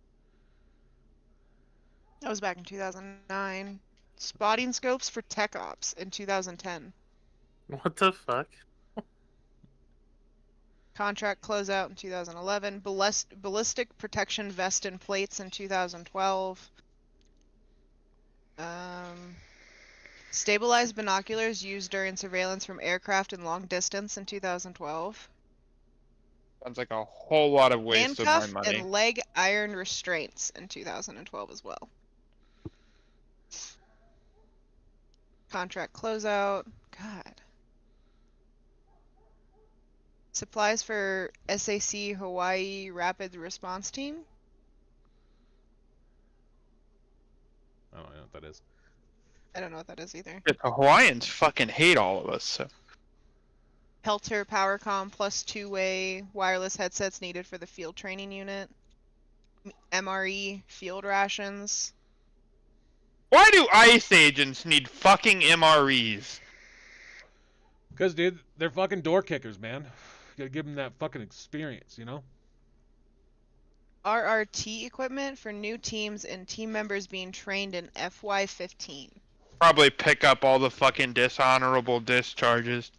That was back in 2009. Spotting scopes for tech ops in 2010. What the fuck? Contract closeout in 2011. Ballistic protection vest and plates in 2012. Stabilized binoculars used during surveillance from aircraft in long distance in 2012. Sounds like a whole lot of waste of my Handcuff money. and leg iron restraints in 2012 as well. Contract closeout. God. Supplies for SAC Hawaii Rapid Response Team. I don't know what that is. I don't know what that is either. The Hawaiians fucking hate all of us. So. Pelter Powercom plus two-way wireless headsets needed for the field training unit. MRE field rations. Why do ICE agents need fucking MREs? Because, dude, they're fucking door kickers, man. You gotta give them that fucking experience, you know? RRT equipment for new teams and team members being trained in FY15. Probably pick up all the fucking dishonorable discharges.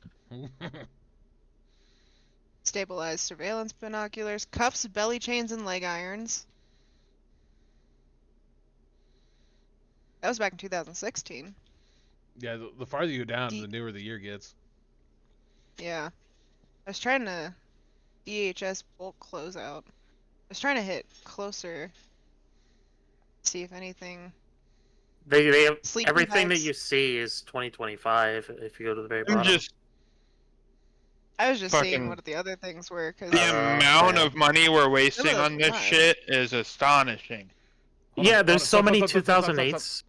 Stabilized surveillance binoculars, cuffs, belly chains, and leg irons. That was back in 2016. Yeah, the farther you go down, the newer the year gets. Yeah. I was trying to DHS bulk closeout. I was trying to hit closer. See if anything. They have Sleeping everything that bags. you see is 2025 if you go to the very I'm bottom. I was just seeing Fucking- what the other things were. Cause The amount man. of money we're wasting Some of on those this are shit is astonishing. Hold Yeah, on, there's so hold on, many stop, stop, stop, stop, 2008s.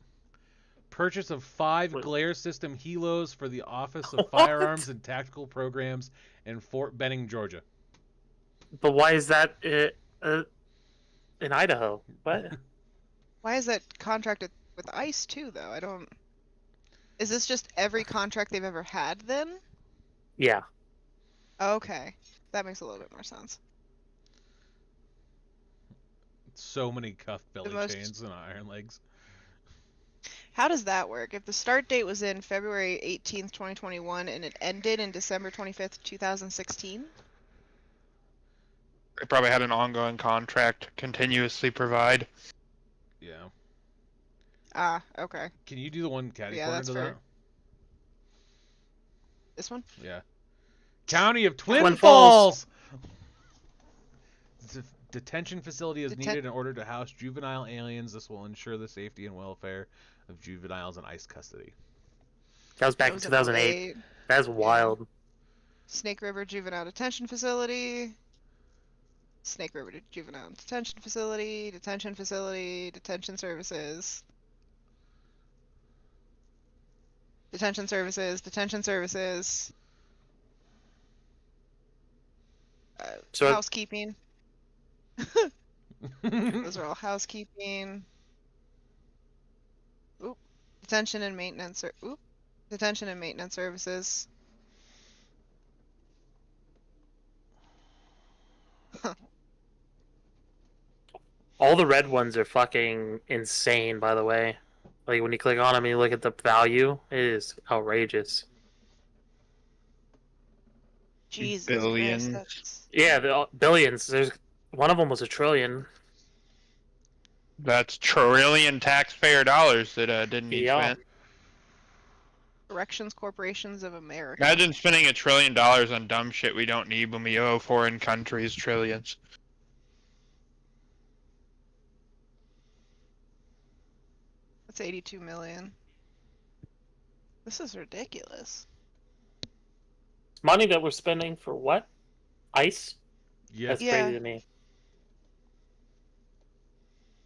Purchase of 5 Wait. glare system helos for the Office of Firearms and Tactical Programs in Fort Benning, Georgia. But why is that in Idaho? What? why is that contracted with ICE too, though? I don't. Is this just every contract they've ever had then? Yeah. Okay, that makes a little bit more sense. So many cuff belly most- chains and iron legs. How does that work? If the start date was in February 18th, 2021, and it ended in December 25th, 2016? They probably had an ongoing contract to continuously provide. Yeah. Ah, okay. Can you do the one catty Yeah, corner that's to fair. that? This one? Yeah. County of Twin Twin Falls! Detention facility is needed in order to house juvenile aliens. This will ensure the safety and welfare of juveniles in ICE custody. That was back in 2008. That's wild. Yeah. Snake River Juvenile Detention Facility. Snake River Juvenile Detention Facility. Detention Facility. Detention Services. Detention Services. Detention Services. So housekeeping. Those are all housekeeping. Oop. Detention and maintenance. Oop. Detention and maintenance services. all the red ones are fucking insane, by the way. Like, when you click on them and you look at the value, it is outrageous. Jesus Billions. Christ, Yeah, billions. There's one of them was $1 trillion. That's trillion taxpayer dollars that didn't need spent. Corrections Corporations of America. Imagine spending $1 trillion on dumb shit we don't need when we owe foreign countries trillions. That's 82 million. This is ridiculous. Money that we're spending for what? ICE? Yeah. That's crazy to me.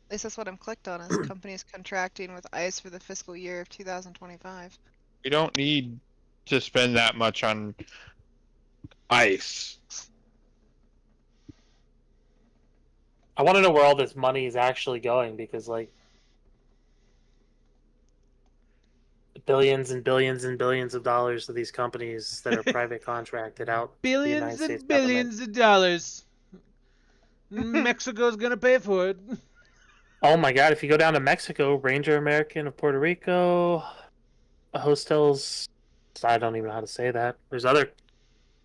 At least that's what I'm clicked on, is companies contracting with ICE for the fiscal year of 2025. We don't need to spend that much on ICE. I want to know where all this money is actually going, because, like, billions and billions and billions of dollars to these companies that are private contracted out. Billions and billions of dollars. Mexico's gonna pay for it. Oh my god, if you go down to Mexico, Ranger American of Puerto Rico, hostels, I don't even know how to say that. There's other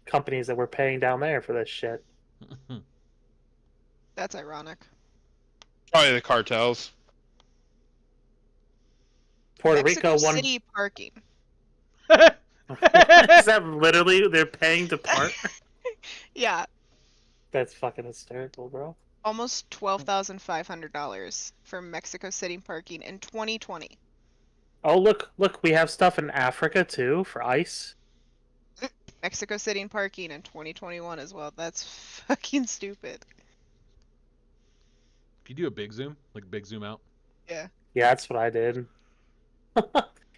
companies that we're paying down there for this shit. That's ironic. Probably the cartels. Puerto Mexico Rico one. City parking. Is that literally they're paying to park? Yeah, That's fucking hysterical, bro. almost $12,500 for Mexico City parking in 2020. Oh, look, we have stuff in Africa too for ICE. Mexico City parking in 2021 as well. That's fucking stupid. Can you do a big zoom? Like big zoom out? Yeah. Yeah, that's what I did.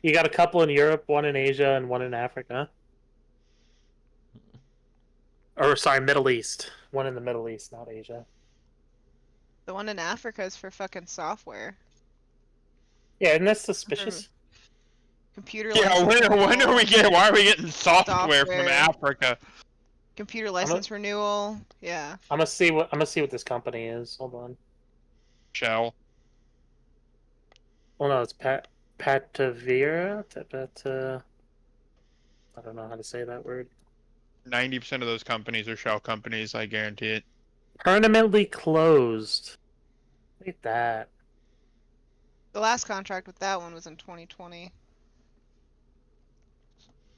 You got a couple in Europe, one in Asia, and one in Africa. Or, sorry, Middle East. One in the Middle East, not Asia. The one in Africa is for fucking software. Yeah, isn't that suspicious? Computer Yeah, license when are we getting? Why are we getting software from Software. Africa? Computer license renewal. Yeah. I'm gonna see what this company is. Hold on. Shell. Oh no, it's Patavira. I don't know how to say that word. 90% of those companies are shell companies. I guarantee it. Permanently closed. Look at that. The last contract with that one was in 2020.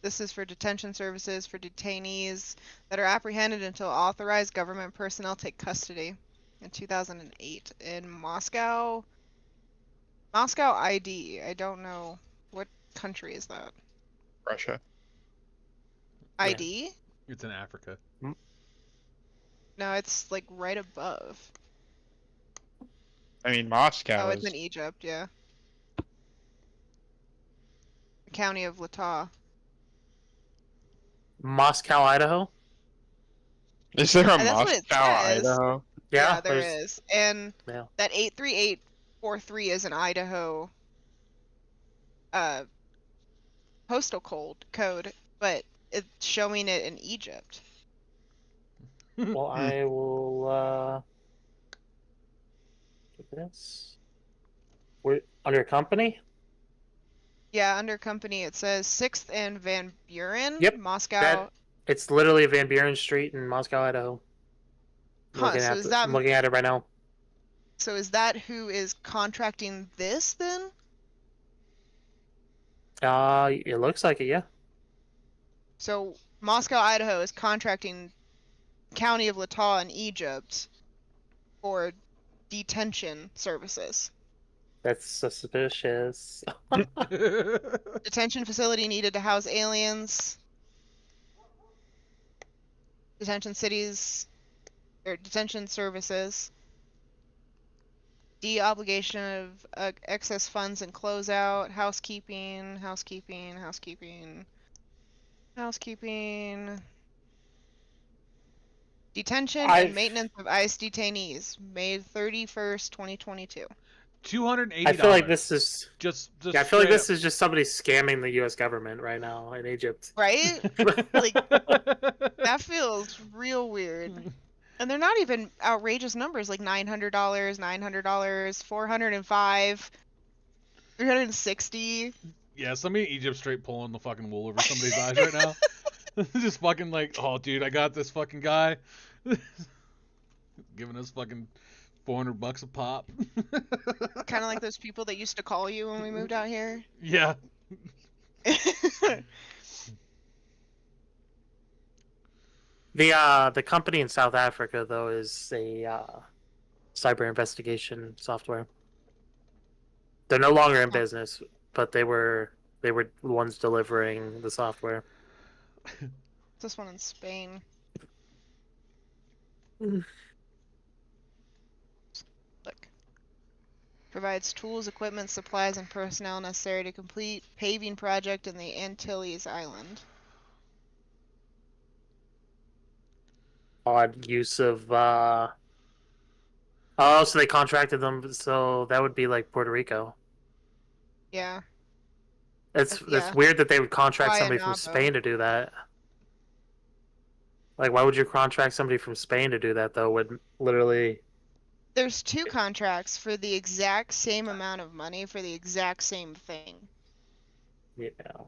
This is for detention services for detainees that are apprehended until authorized government personnel take custody in 2008 in Moscow. Moscow ID. I don't know. What country is that? Russia. ID? It's in Africa. No, it's like right above. I mean, Moscow Oh, it's is... in Egypt, yeah. The county of Latah. Moscow, Idaho. Is there a And that's what it Moscow, says. Idaho? Yeah, there there's- is. And Yeah. that 83843 is an Idaho postal code, but it's showing it in Egypt. Well, I will get this. We're under company. Yeah, under company it says 6th and Van Buren, Yep, Moscow. It's literally Van Buren Street in Moscow, Idaho. Huh, I'm looking at it right now. So is that who is contracting this then? It looks like it, yeah. So Moscow, Idaho is contracting county of Latah in Egypt for detention services. That's suspicious. Detention facility needed to house aliens. Detention cities, or detention services. De-obligation of excess funds and closeout. Housekeeping. Detention and maintenance of ICE detainees. May 31st, 2022. $280. I feel like this is just I feel like straight this is just somebody scamming the U.S. government right now in Egypt. Right? Like, that feels real weird. And they're not even outrageous numbers, like $900, $405, $360. Yeah, somebody in Egypt straight pulling the fucking wool over somebody's eyes right now. Just fucking like, oh, dude, I got this fucking guy. Giving us fucking $400 a pop. Kind of like those people that used to call you when we moved out here. Yeah. The company in South Africa though is a cyber investigation software. They're no longer in business, but they were the ones delivering the software. This one in Spain. Mm. Look. Provides tools, equipment, supplies, and personnel necessary to complete paving project in the Antilles Island. Odd use of oh, so they contracted them, so that would be like Puerto Rico. Yeah. That's yeah. weird that they would contract Why somebody from Spain to do that. Like, why would you contract somebody from Spain to do that though? When literally, There's 2 contracts for the exact same amount of money for the exact same thing. you know,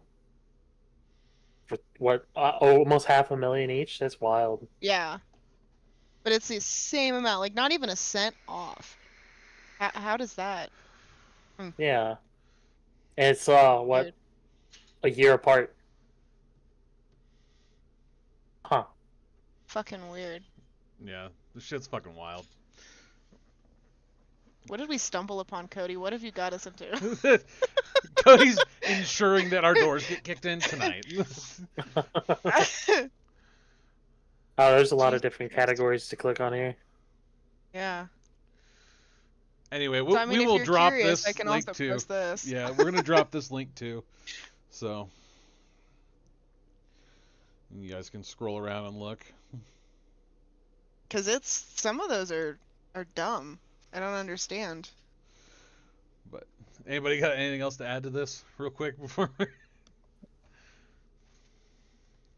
for what almost $500,000 each. That's wild. Yeah. But it's the same amount, like not even a cent off. How does that? Yeah, and it's what Weird. a year apart. Huh. Fucking weird. Yeah, this shit's fucking wild. What did we stumble upon, Cody? What have you got us into? Cody's ensuring that our doors get kicked in tonight. Oh, there's a lot of different categories to click on here. Yeah. Anyway, So, I mean, we if will you're drop curious, this I can link also too. post this. Yeah, we're gonna drop this link too. So you guys can scroll around and look. Cause some of those are dumb. I don't understand. But anybody got anything else to add to this, real quick before?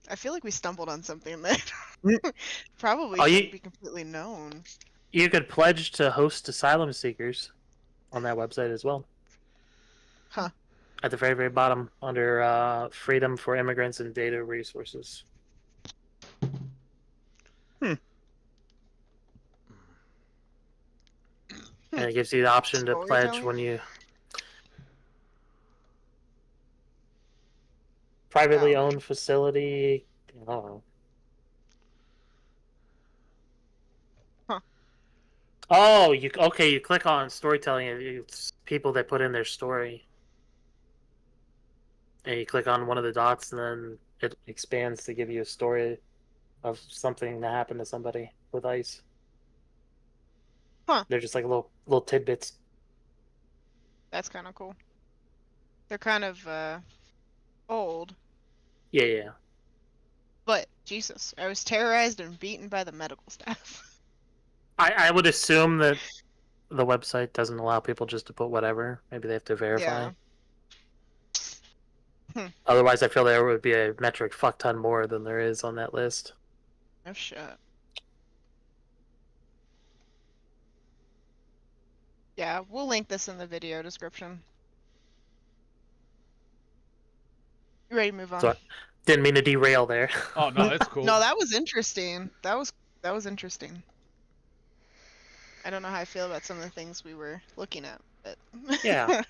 I feel like we stumbled on something that probably Oh, shouldn't be completely known. You could pledge to host asylum seekers on that website as well. Huh. At the very, very bottom, under Freedom for Immigrants and Data Resources. And it gives you the option to pledge Storytelling? when you... Privately Oh. owned facility... I don't know. Huh. Oh, you click on storytelling, it's people that put in their story. And you click on one of the dots, and then it expands to give you a story of something that happened to somebody with ICE. Huh. They're just like little tidbits. That's kind of cool. They're kind of old, Yeah. but Jesus, I was terrorized and beaten by the medical staff. I would assume that the website doesn't allow people just to put whatever. Maybe they have to verify. Yeah. Otherwise, I feel there would be a metric fuck ton more than there is on that list. Oh shit. Yeah, we'll link this in the video description. You ready to move on? So, didn't mean to derail there. Oh no, that's cool. No, that was interesting. That was interesting. I don't know how I feel about some of the things we were looking at, but Yeah.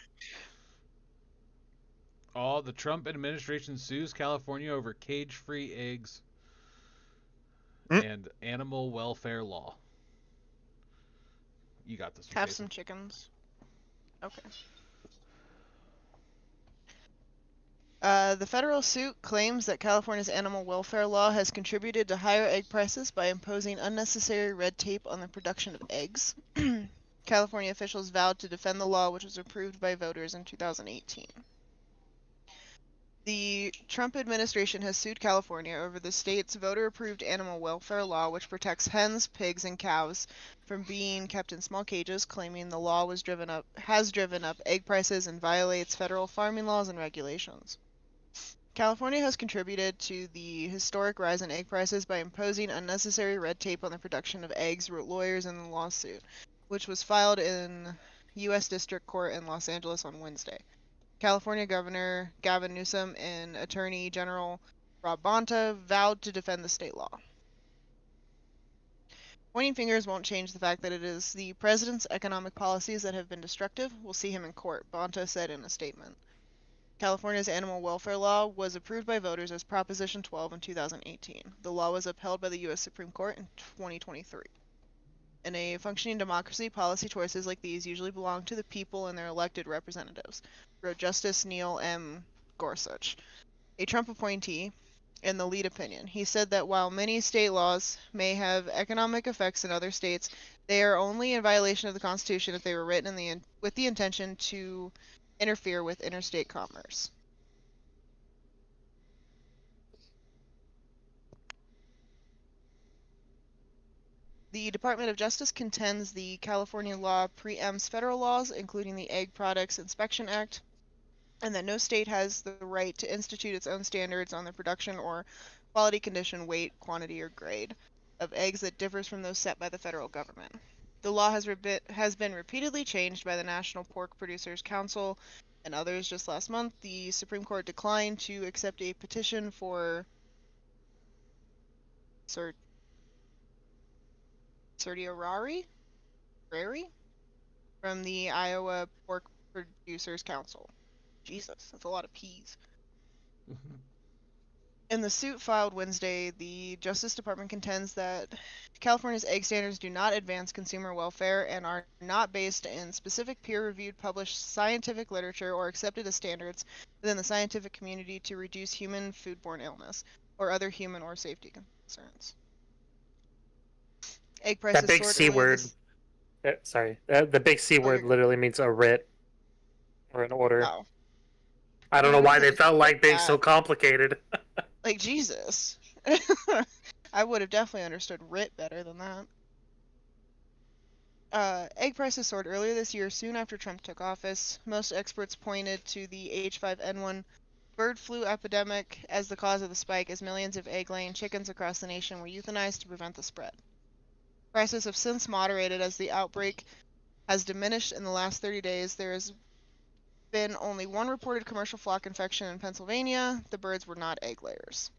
Oh, the Trump administration sues California over cage-free eggs and animal welfare law. You got this one. Have Jason. some chickens. Okay. The federal suit claims that California's animal welfare law has contributed to higher egg prices by imposing unnecessary red tape on the production of eggs. California officials vowed to defend the law, which was approved by voters in 2018. The Trump administration has sued California over the state's voter-approved animal welfare law, which protects hens, pigs, and cows from being kept in small cages, claiming the law has driven up egg prices and violates federal farming laws and regulations. California has contributed to the historic rise in egg prices by imposing unnecessary red tape on the production of eggs, wrote lawyers in the lawsuit, which was filed in U.S. District Court in Los Angeles on Wednesday. California Governor Gavin Newsom and Attorney General Rob Bonta vowed to defend the state law. Pointing fingers won't change the fact that it is the president's economic policies that have been destructive. We'll see him in court, Bonta said in a statement. California's animal welfare law was approved by voters as Proposition 12 in 2018. The law was upheld by the U.S. Supreme Court in 2023. In a functioning democracy, policy choices like these usually belong to the people and their elected representatives, wrote Justice Neil M. Gorsuch, a Trump appointee, in the lead opinion. He said that while many state laws may have economic effects in other states, they are only in violation of the Constitution if they were written with the intention to interfere with interstate commerce. The Department of Justice contends the California law preempts federal laws, including the Egg Products Inspection Act, and that no state has the right to institute its own standards on the production or quality, condition, weight, quantity, or grade of eggs that differs from those set by the federal government. The law has been repeatedly changed by the National Pork Producers Council and others. Just last month, the Supreme Court declined to accept a petition for certiorari from the Iowa Pork Producers Council. Jesus, that's a lot of P's. In the suit filed Wednesday, the Justice Department contends that California's egg standards do not advance consumer welfare and are not based in specific peer-reviewed published scientific literature or accepted as standards within the scientific community to reduce human foodborne illness or other human or safety concerns. Egg prices That big C word. The big C word literally means a writ or an order. Oh. I don't know why they felt like being so complicated. Like, Jesus. I would have definitely understood writ better than that. Egg prices soared earlier this year, soon after Trump took office. Most experts pointed to the H5N1 bird flu epidemic as the cause of the spike, as millions of egg-laying chickens across the nation were euthanized to prevent the spread. Prices have since moderated as the outbreak has diminished in the last 30 days. There has been only one reported commercial flock infection in Pennsylvania. The birds were not egg layers.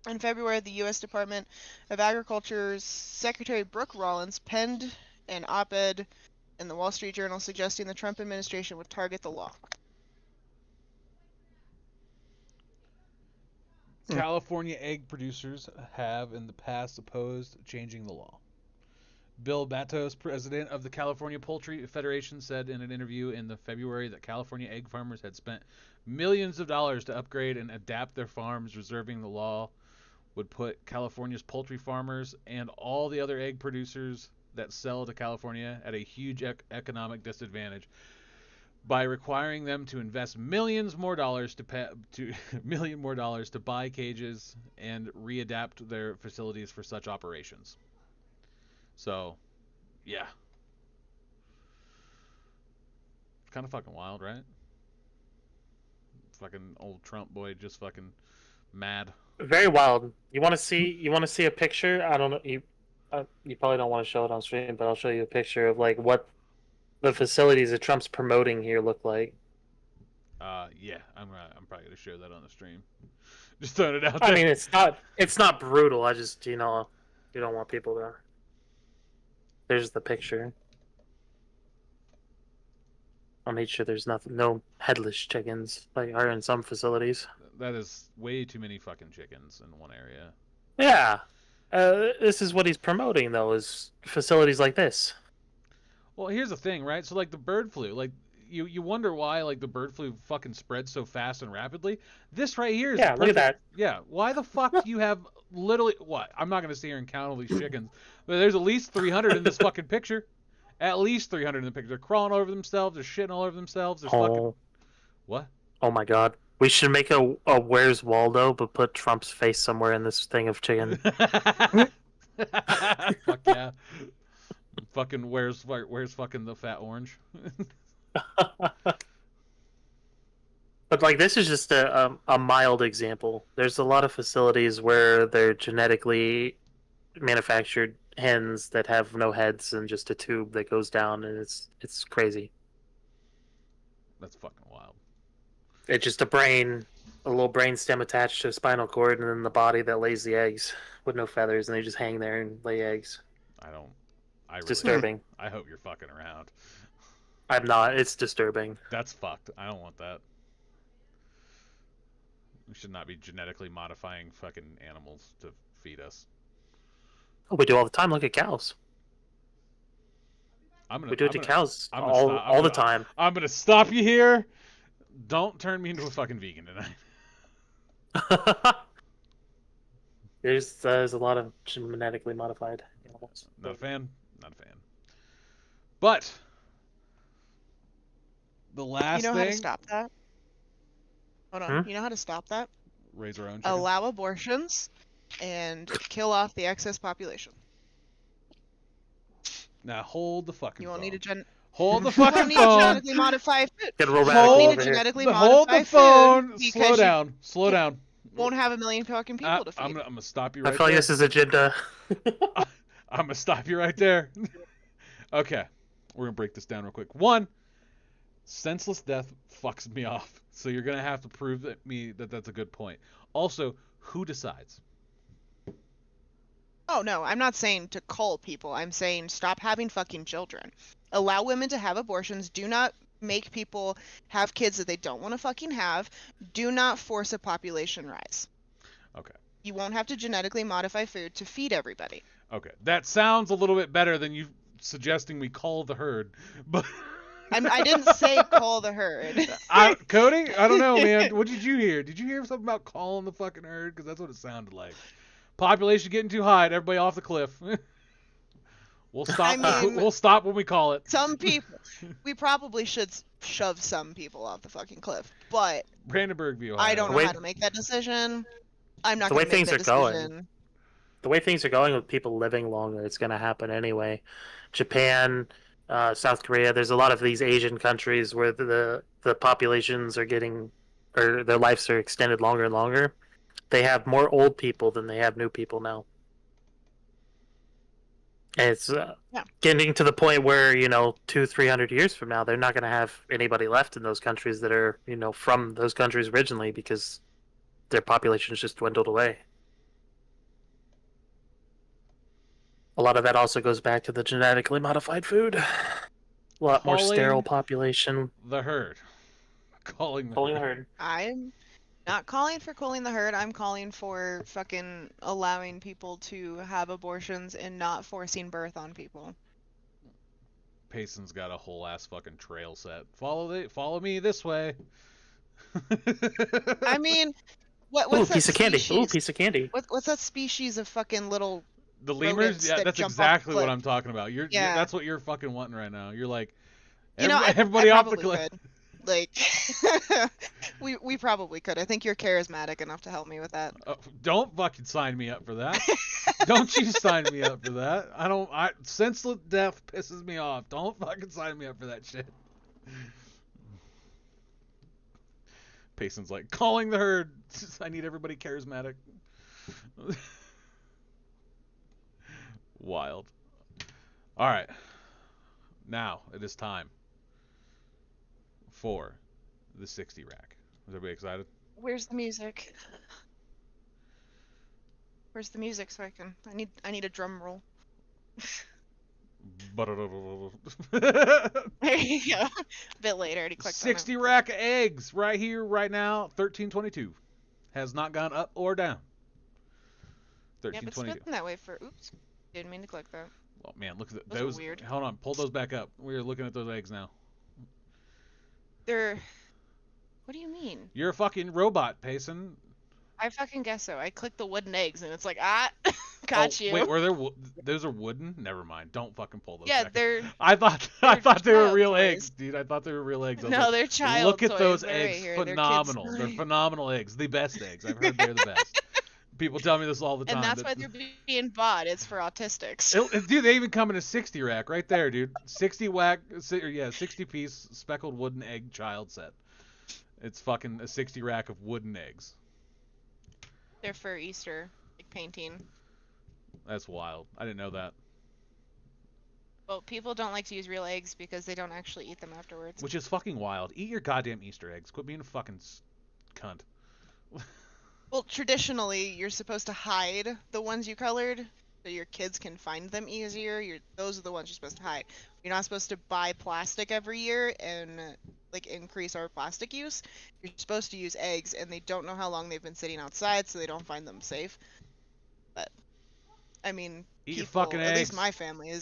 In February, the U.S. Department of Agriculture's Secretary Brooke Rollins penned an op-ed in the Wall Street Journal suggesting the Trump administration would target the law. California egg producers have in the past opposed changing the law. Bill Matos, president of the California Poultry Federation, said in an interview in February that California egg farmers had spent millions of dollars to upgrade and adapt their farms, reserving the law would put California's poultry farmers and all the other egg producers that sell to California at a huge economic disadvantage by requiring them to invest millions more dollars to buy cages and readapt their facilities for such operations. So, yeah. Kind of fucking wild, right? Fucking old Trump boy just fucking mad. Very wild. You want to see a picture? I don't know. You probably don't want to show it on stream, but I'll show you a picture of like what the facilities that Trump's promoting here look like. Yeah, I'm probably gonna share that on the stream. Just throwing it out there. I mean, it's not brutal. I just you don't want people to. There's the picture. I'll make sure there's no headless chickens like are in some facilities. That is way too many fucking chickens in one area. Yeah, this is what he's promoting though, is facilities like this. Well, here's the thing, right? So like the bird flu, like you wonder why like the bird flu fucking spreads so fast and rapidly. This right here is Yeah, look at that. Yeah, why the fuck do you have literally what? I'm not gonna sit here and count all these chickens, but there's at least 300 in this fucking picture. At least 300 in the picture. They're crawling all over themselves. They're shitting all over themselves. There's fucking what? Oh my god. We should make a Where's Waldo, but put Trump's face somewhere in this thing of chicken. Fuck yeah. Fucking where's fucking the fat orange? But like this is just a mild example. There's a lot of facilities where they're genetically manufactured hens that have no heads and just a tube that goes down, and it's crazy. That's fucking wild. It's just a little brain stem attached to a spinal cord, and then the body that lays the eggs with no feathers, and they just hang there and lay eggs. It's disturbing. I hope you're fucking around. I'm not. It's disturbing. That's fucked. I don't want that. We should not be genetically modifying fucking animals to feed us. Oh, we do all the time. Look at cows. We do it to cows all the time. I'm gonna stop you here. Don't turn me into a fucking vegan tonight. There's a lot of genetically modified animals. Not a fan. Not a fan. But the last You know thing. how to stop that? Hold on. You know how to stop that? Raise our own chicken. Allow abortions and kill off the excess population. Now hold the fucking You won't phone. need a Hold the You don't fucking need phone. genetically modified food. Get real You radical don't need over to here. genetically Hold modify the phone. food Slow because down. Slow down. you won't have a million fucking people to feed. I'm gonna stop you I right feel like there. this is agenda. I'm gonna stop you right there. Okay, we're gonna break this down real quick. One, senseless death fucks me off. So you're gonna have to prove that that's a good point. Also, who decides? Oh no, I'm not saying to cull people. I'm saying stop having fucking children. Allow women to have abortions. Do not make people have kids that they don't want to fucking have. Do not force a population rise. Okay. You won't have to genetically modify food to feed everybody. Okay, that sounds a little bit better than you suggesting we call the herd, but. I didn't say call the herd. Cody, I don't know, man. What did you hear? Did you hear something about calling the fucking herd? Because that's what it sounded like. Population getting too high. Everybody off the cliff. We'll stop. We'll stop when we call it. Some people. We probably should shove some people off the fucking cliff, but Brandenburg view. I don't know how to make that decision. I'm not The going way to make things that are decision. going. The way things are going with people living longer, it's going to happen anyway. Japan, South Korea, there's a lot of these Asian countries where the populations are getting, or their lives are extended longer and longer. They have more old people than they have new people now. And it's getting to the point where, 200-300 years from now, they're not going to have anybody left in those countries that are, from those countries originally because their populations just dwindled away. A lot of that also goes back to the genetically modified food. A lot more sterile population. The herd. Calling the herd. I'm not calling for calling the herd. I'm calling for fucking allowing people to have abortions and not forcing birth on people. Payson's got a whole ass fucking trail set. Follow me this way. I mean, what's that piece of candy. species? Ooh, piece of candy. What's that species of fucking little the lemurs? rodents Yeah, that that's jump exactly off the what I'm talking about. That's what you're fucking wanting right now. You're like, everybody I off the probably cliff. could. Like, we probably could. I think you're charismatic enough to help me with that. Don't fucking sign me up for that. Don't you sign me up for that. Senseless death pisses me off. Don't fucking sign me up for that shit. Payson's like, calling the herd. I need everybody charismatic. Wild. Alright. Now, it is time for the 60 rack. Is everybody excited? Where's the music? Where's the music so I need a drum roll. There you go. A bit later, I already clicked 60 rack of eggs right here, right now. 13.22 has not gone up or down. 13.22. Yeah, but it's been that way for. Oops, didn't mean to click that. Oh man, look at Those are those. weird. Hold on, pull those back up. We're looking at those eggs now. They're. What do you mean? You're a fucking robot, Payson. I fucking guess so. I clicked the wooden eggs and it's like, got Oh, you. wait, were there? Those are wooden? Never mind. Don't fucking pull those Yeah, back. they're. I thought they were child real toys. eggs, dude. I thought they were real eggs. I was No, like, they're child look at toys. those They're right eggs. here. They're kids' Phenomenal. They're toys. phenomenal eggs. The best eggs. I've heard they're the best. People tell me this all the time. And that's why they're being bought. It's for autistics. Dude, they even come in a 60 rack right there, dude. 60 60 piece speckled wooden egg child set. It's fucking a 60 rack of wooden eggs. They're for Easter, like painting. That's wild. I didn't know that. Well, people don't like to use real eggs because they don't actually eat them afterwards. Which is fucking wild. Eat your goddamn Easter eggs. Quit being a fucking cunt. Well, traditionally, you're supposed to hide the ones you colored so your kids can find them easier. Those are the ones you're supposed to hide. You're not supposed to buy plastic every year and like increase our plastic use. You're supposed to use eggs, and they don't know how long they've been sitting outside, so they don't find them safe. But I mean, Eat your people, fucking at eggs. least my family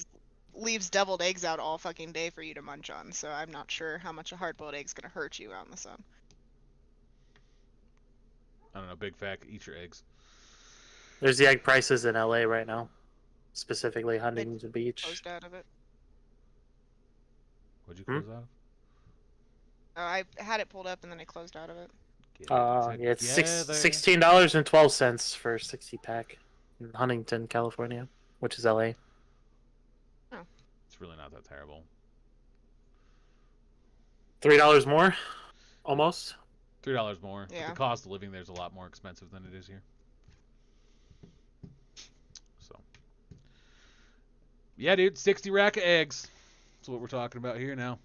leaves deviled eggs out all fucking day for you to munch on. So I'm not sure how much a hard-boiled egg's gonna hurt you out in the sun. I don't know. Big fact. Eat your eggs. There's the egg prices in LA right now, specifically Huntington Beach. Closed out of it. What'd you close out? Oh, I had it pulled up and then I closed out of it. Yeah, it's Together. $16.12 for a 60-pack in Huntington, California, which is LA. It's really not that terrible. $3 more, almost. $3 more. Yeah. But the cost of living there's a lot more expensive than it is here. So. Yeah, dude, 60 rack of eggs. That's what we're talking about here now.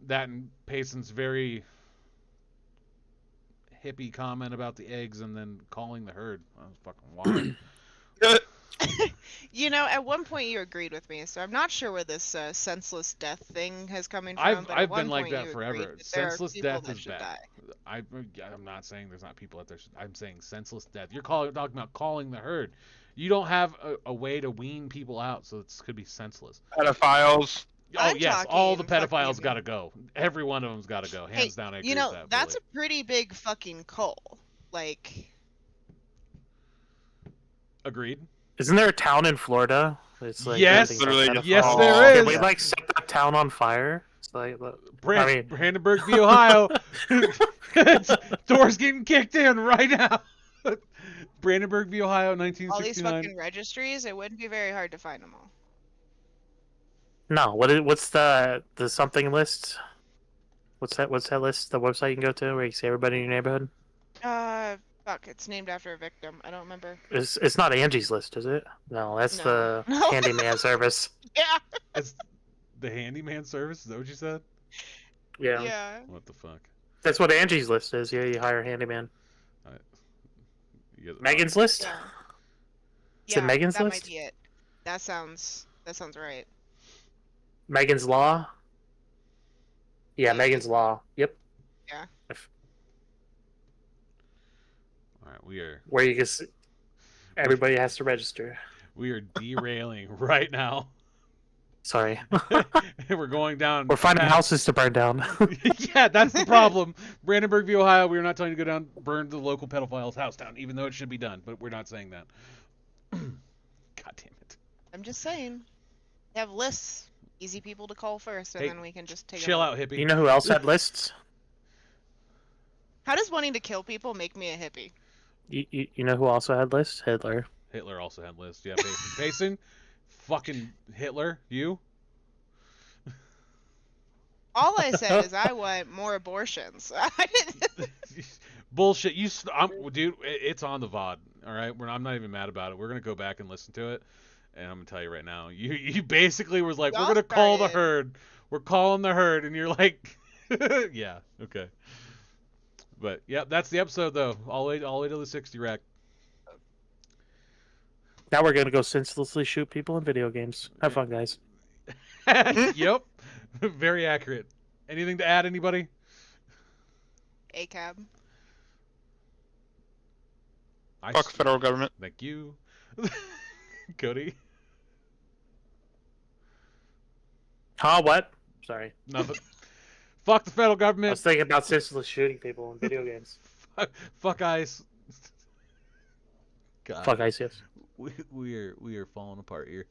That and Payson's very hippie comment about the eggs and then calling the herd. That was fucking wild. You know, at one point you agreed with me, so I'm not sure where this senseless death thing has coming from. I've but at been one like point that you forever. agreed that there are Senseless people death that is should bad. die. I'm not saying there's not people out there. I'm saying senseless death. You're talking about calling the herd. You don't have a way to wean people out, so it could be senseless. Pedophiles. Oh I'm yes, all the talking pedophiles fucking- got to go. Every one of them's got to go. Hands Hey, down, I agree you know, with that. that's fully. a pretty big fucking call. Like, Agreed. Isn't there a town in Florida? It's like Yes, literally just yes, all- there is. Can we like set that town on fire? It's like, Brandenburg v. Ohio. Doors getting kicked in right now. Brandenburg v. Ohio, all these 1969. fucking registries, it wouldn't be very hard to find them all. no. What's the something list? What's that list? The website you can go to where you see everybody in your neighborhood? Fuck, it's named after a victim. I don't remember. It's not Angie's List, is it? No, that's No. the handyman service. Yeah. That's the handyman service. Is that what you said? Yeah. Yeah. What the fuck? That's what Angie's List is. Yeah, you hire a handyman. You guys- Megan's List? Yeah. Is it Megan's that List? might be it. That sounds right. Megan's Law? Yeah, Maybe. Megan's Law. Yep. Yeah. All right, we are Where you just everybody has to register. derailing right now. Sorry. We're going down. We're finding houses to burn down. Yeah, that's the problem. Brandenburg v. Ohio, we are not telling you to go down, burn the local pedophile's house down, even though it should be done, but we're not saying that. God damn it. I'm just saying. They have lists. Easy people to call first, and Hey, then we can just take Chill them. out, hippie. You know who else had lists? How does wanting to kill people make me a hippie? You know who also had lists? Hitler. Hitler also had lists. Yeah, Payson. Fucking Hitler. You? All I said is I want more abortions. I didn't. Bullshit. Dude, it's on the VOD. All right, I'm not even mad about it. We're gonna go back and listen to it, and I'm gonna tell you right now. You basically was like, Y'all we're gonna call the started. herd. We're calling the herd, and you're like, yeah, okay. But yeah, that's the episode though. All the way to the 60 rack. Now we're gonna go senselessly shoot people in video games. Have fun, guys. Yep. Very accurate. Anything to add, anybody? ACAB. Fuck federal government. Thank you. Cody. Huh? What? Sorry. Nothing. Fuck the federal I government. was thinking about senseless shooting people in video games. Fuck ICE. God. Fuck ICS. We are falling apart here.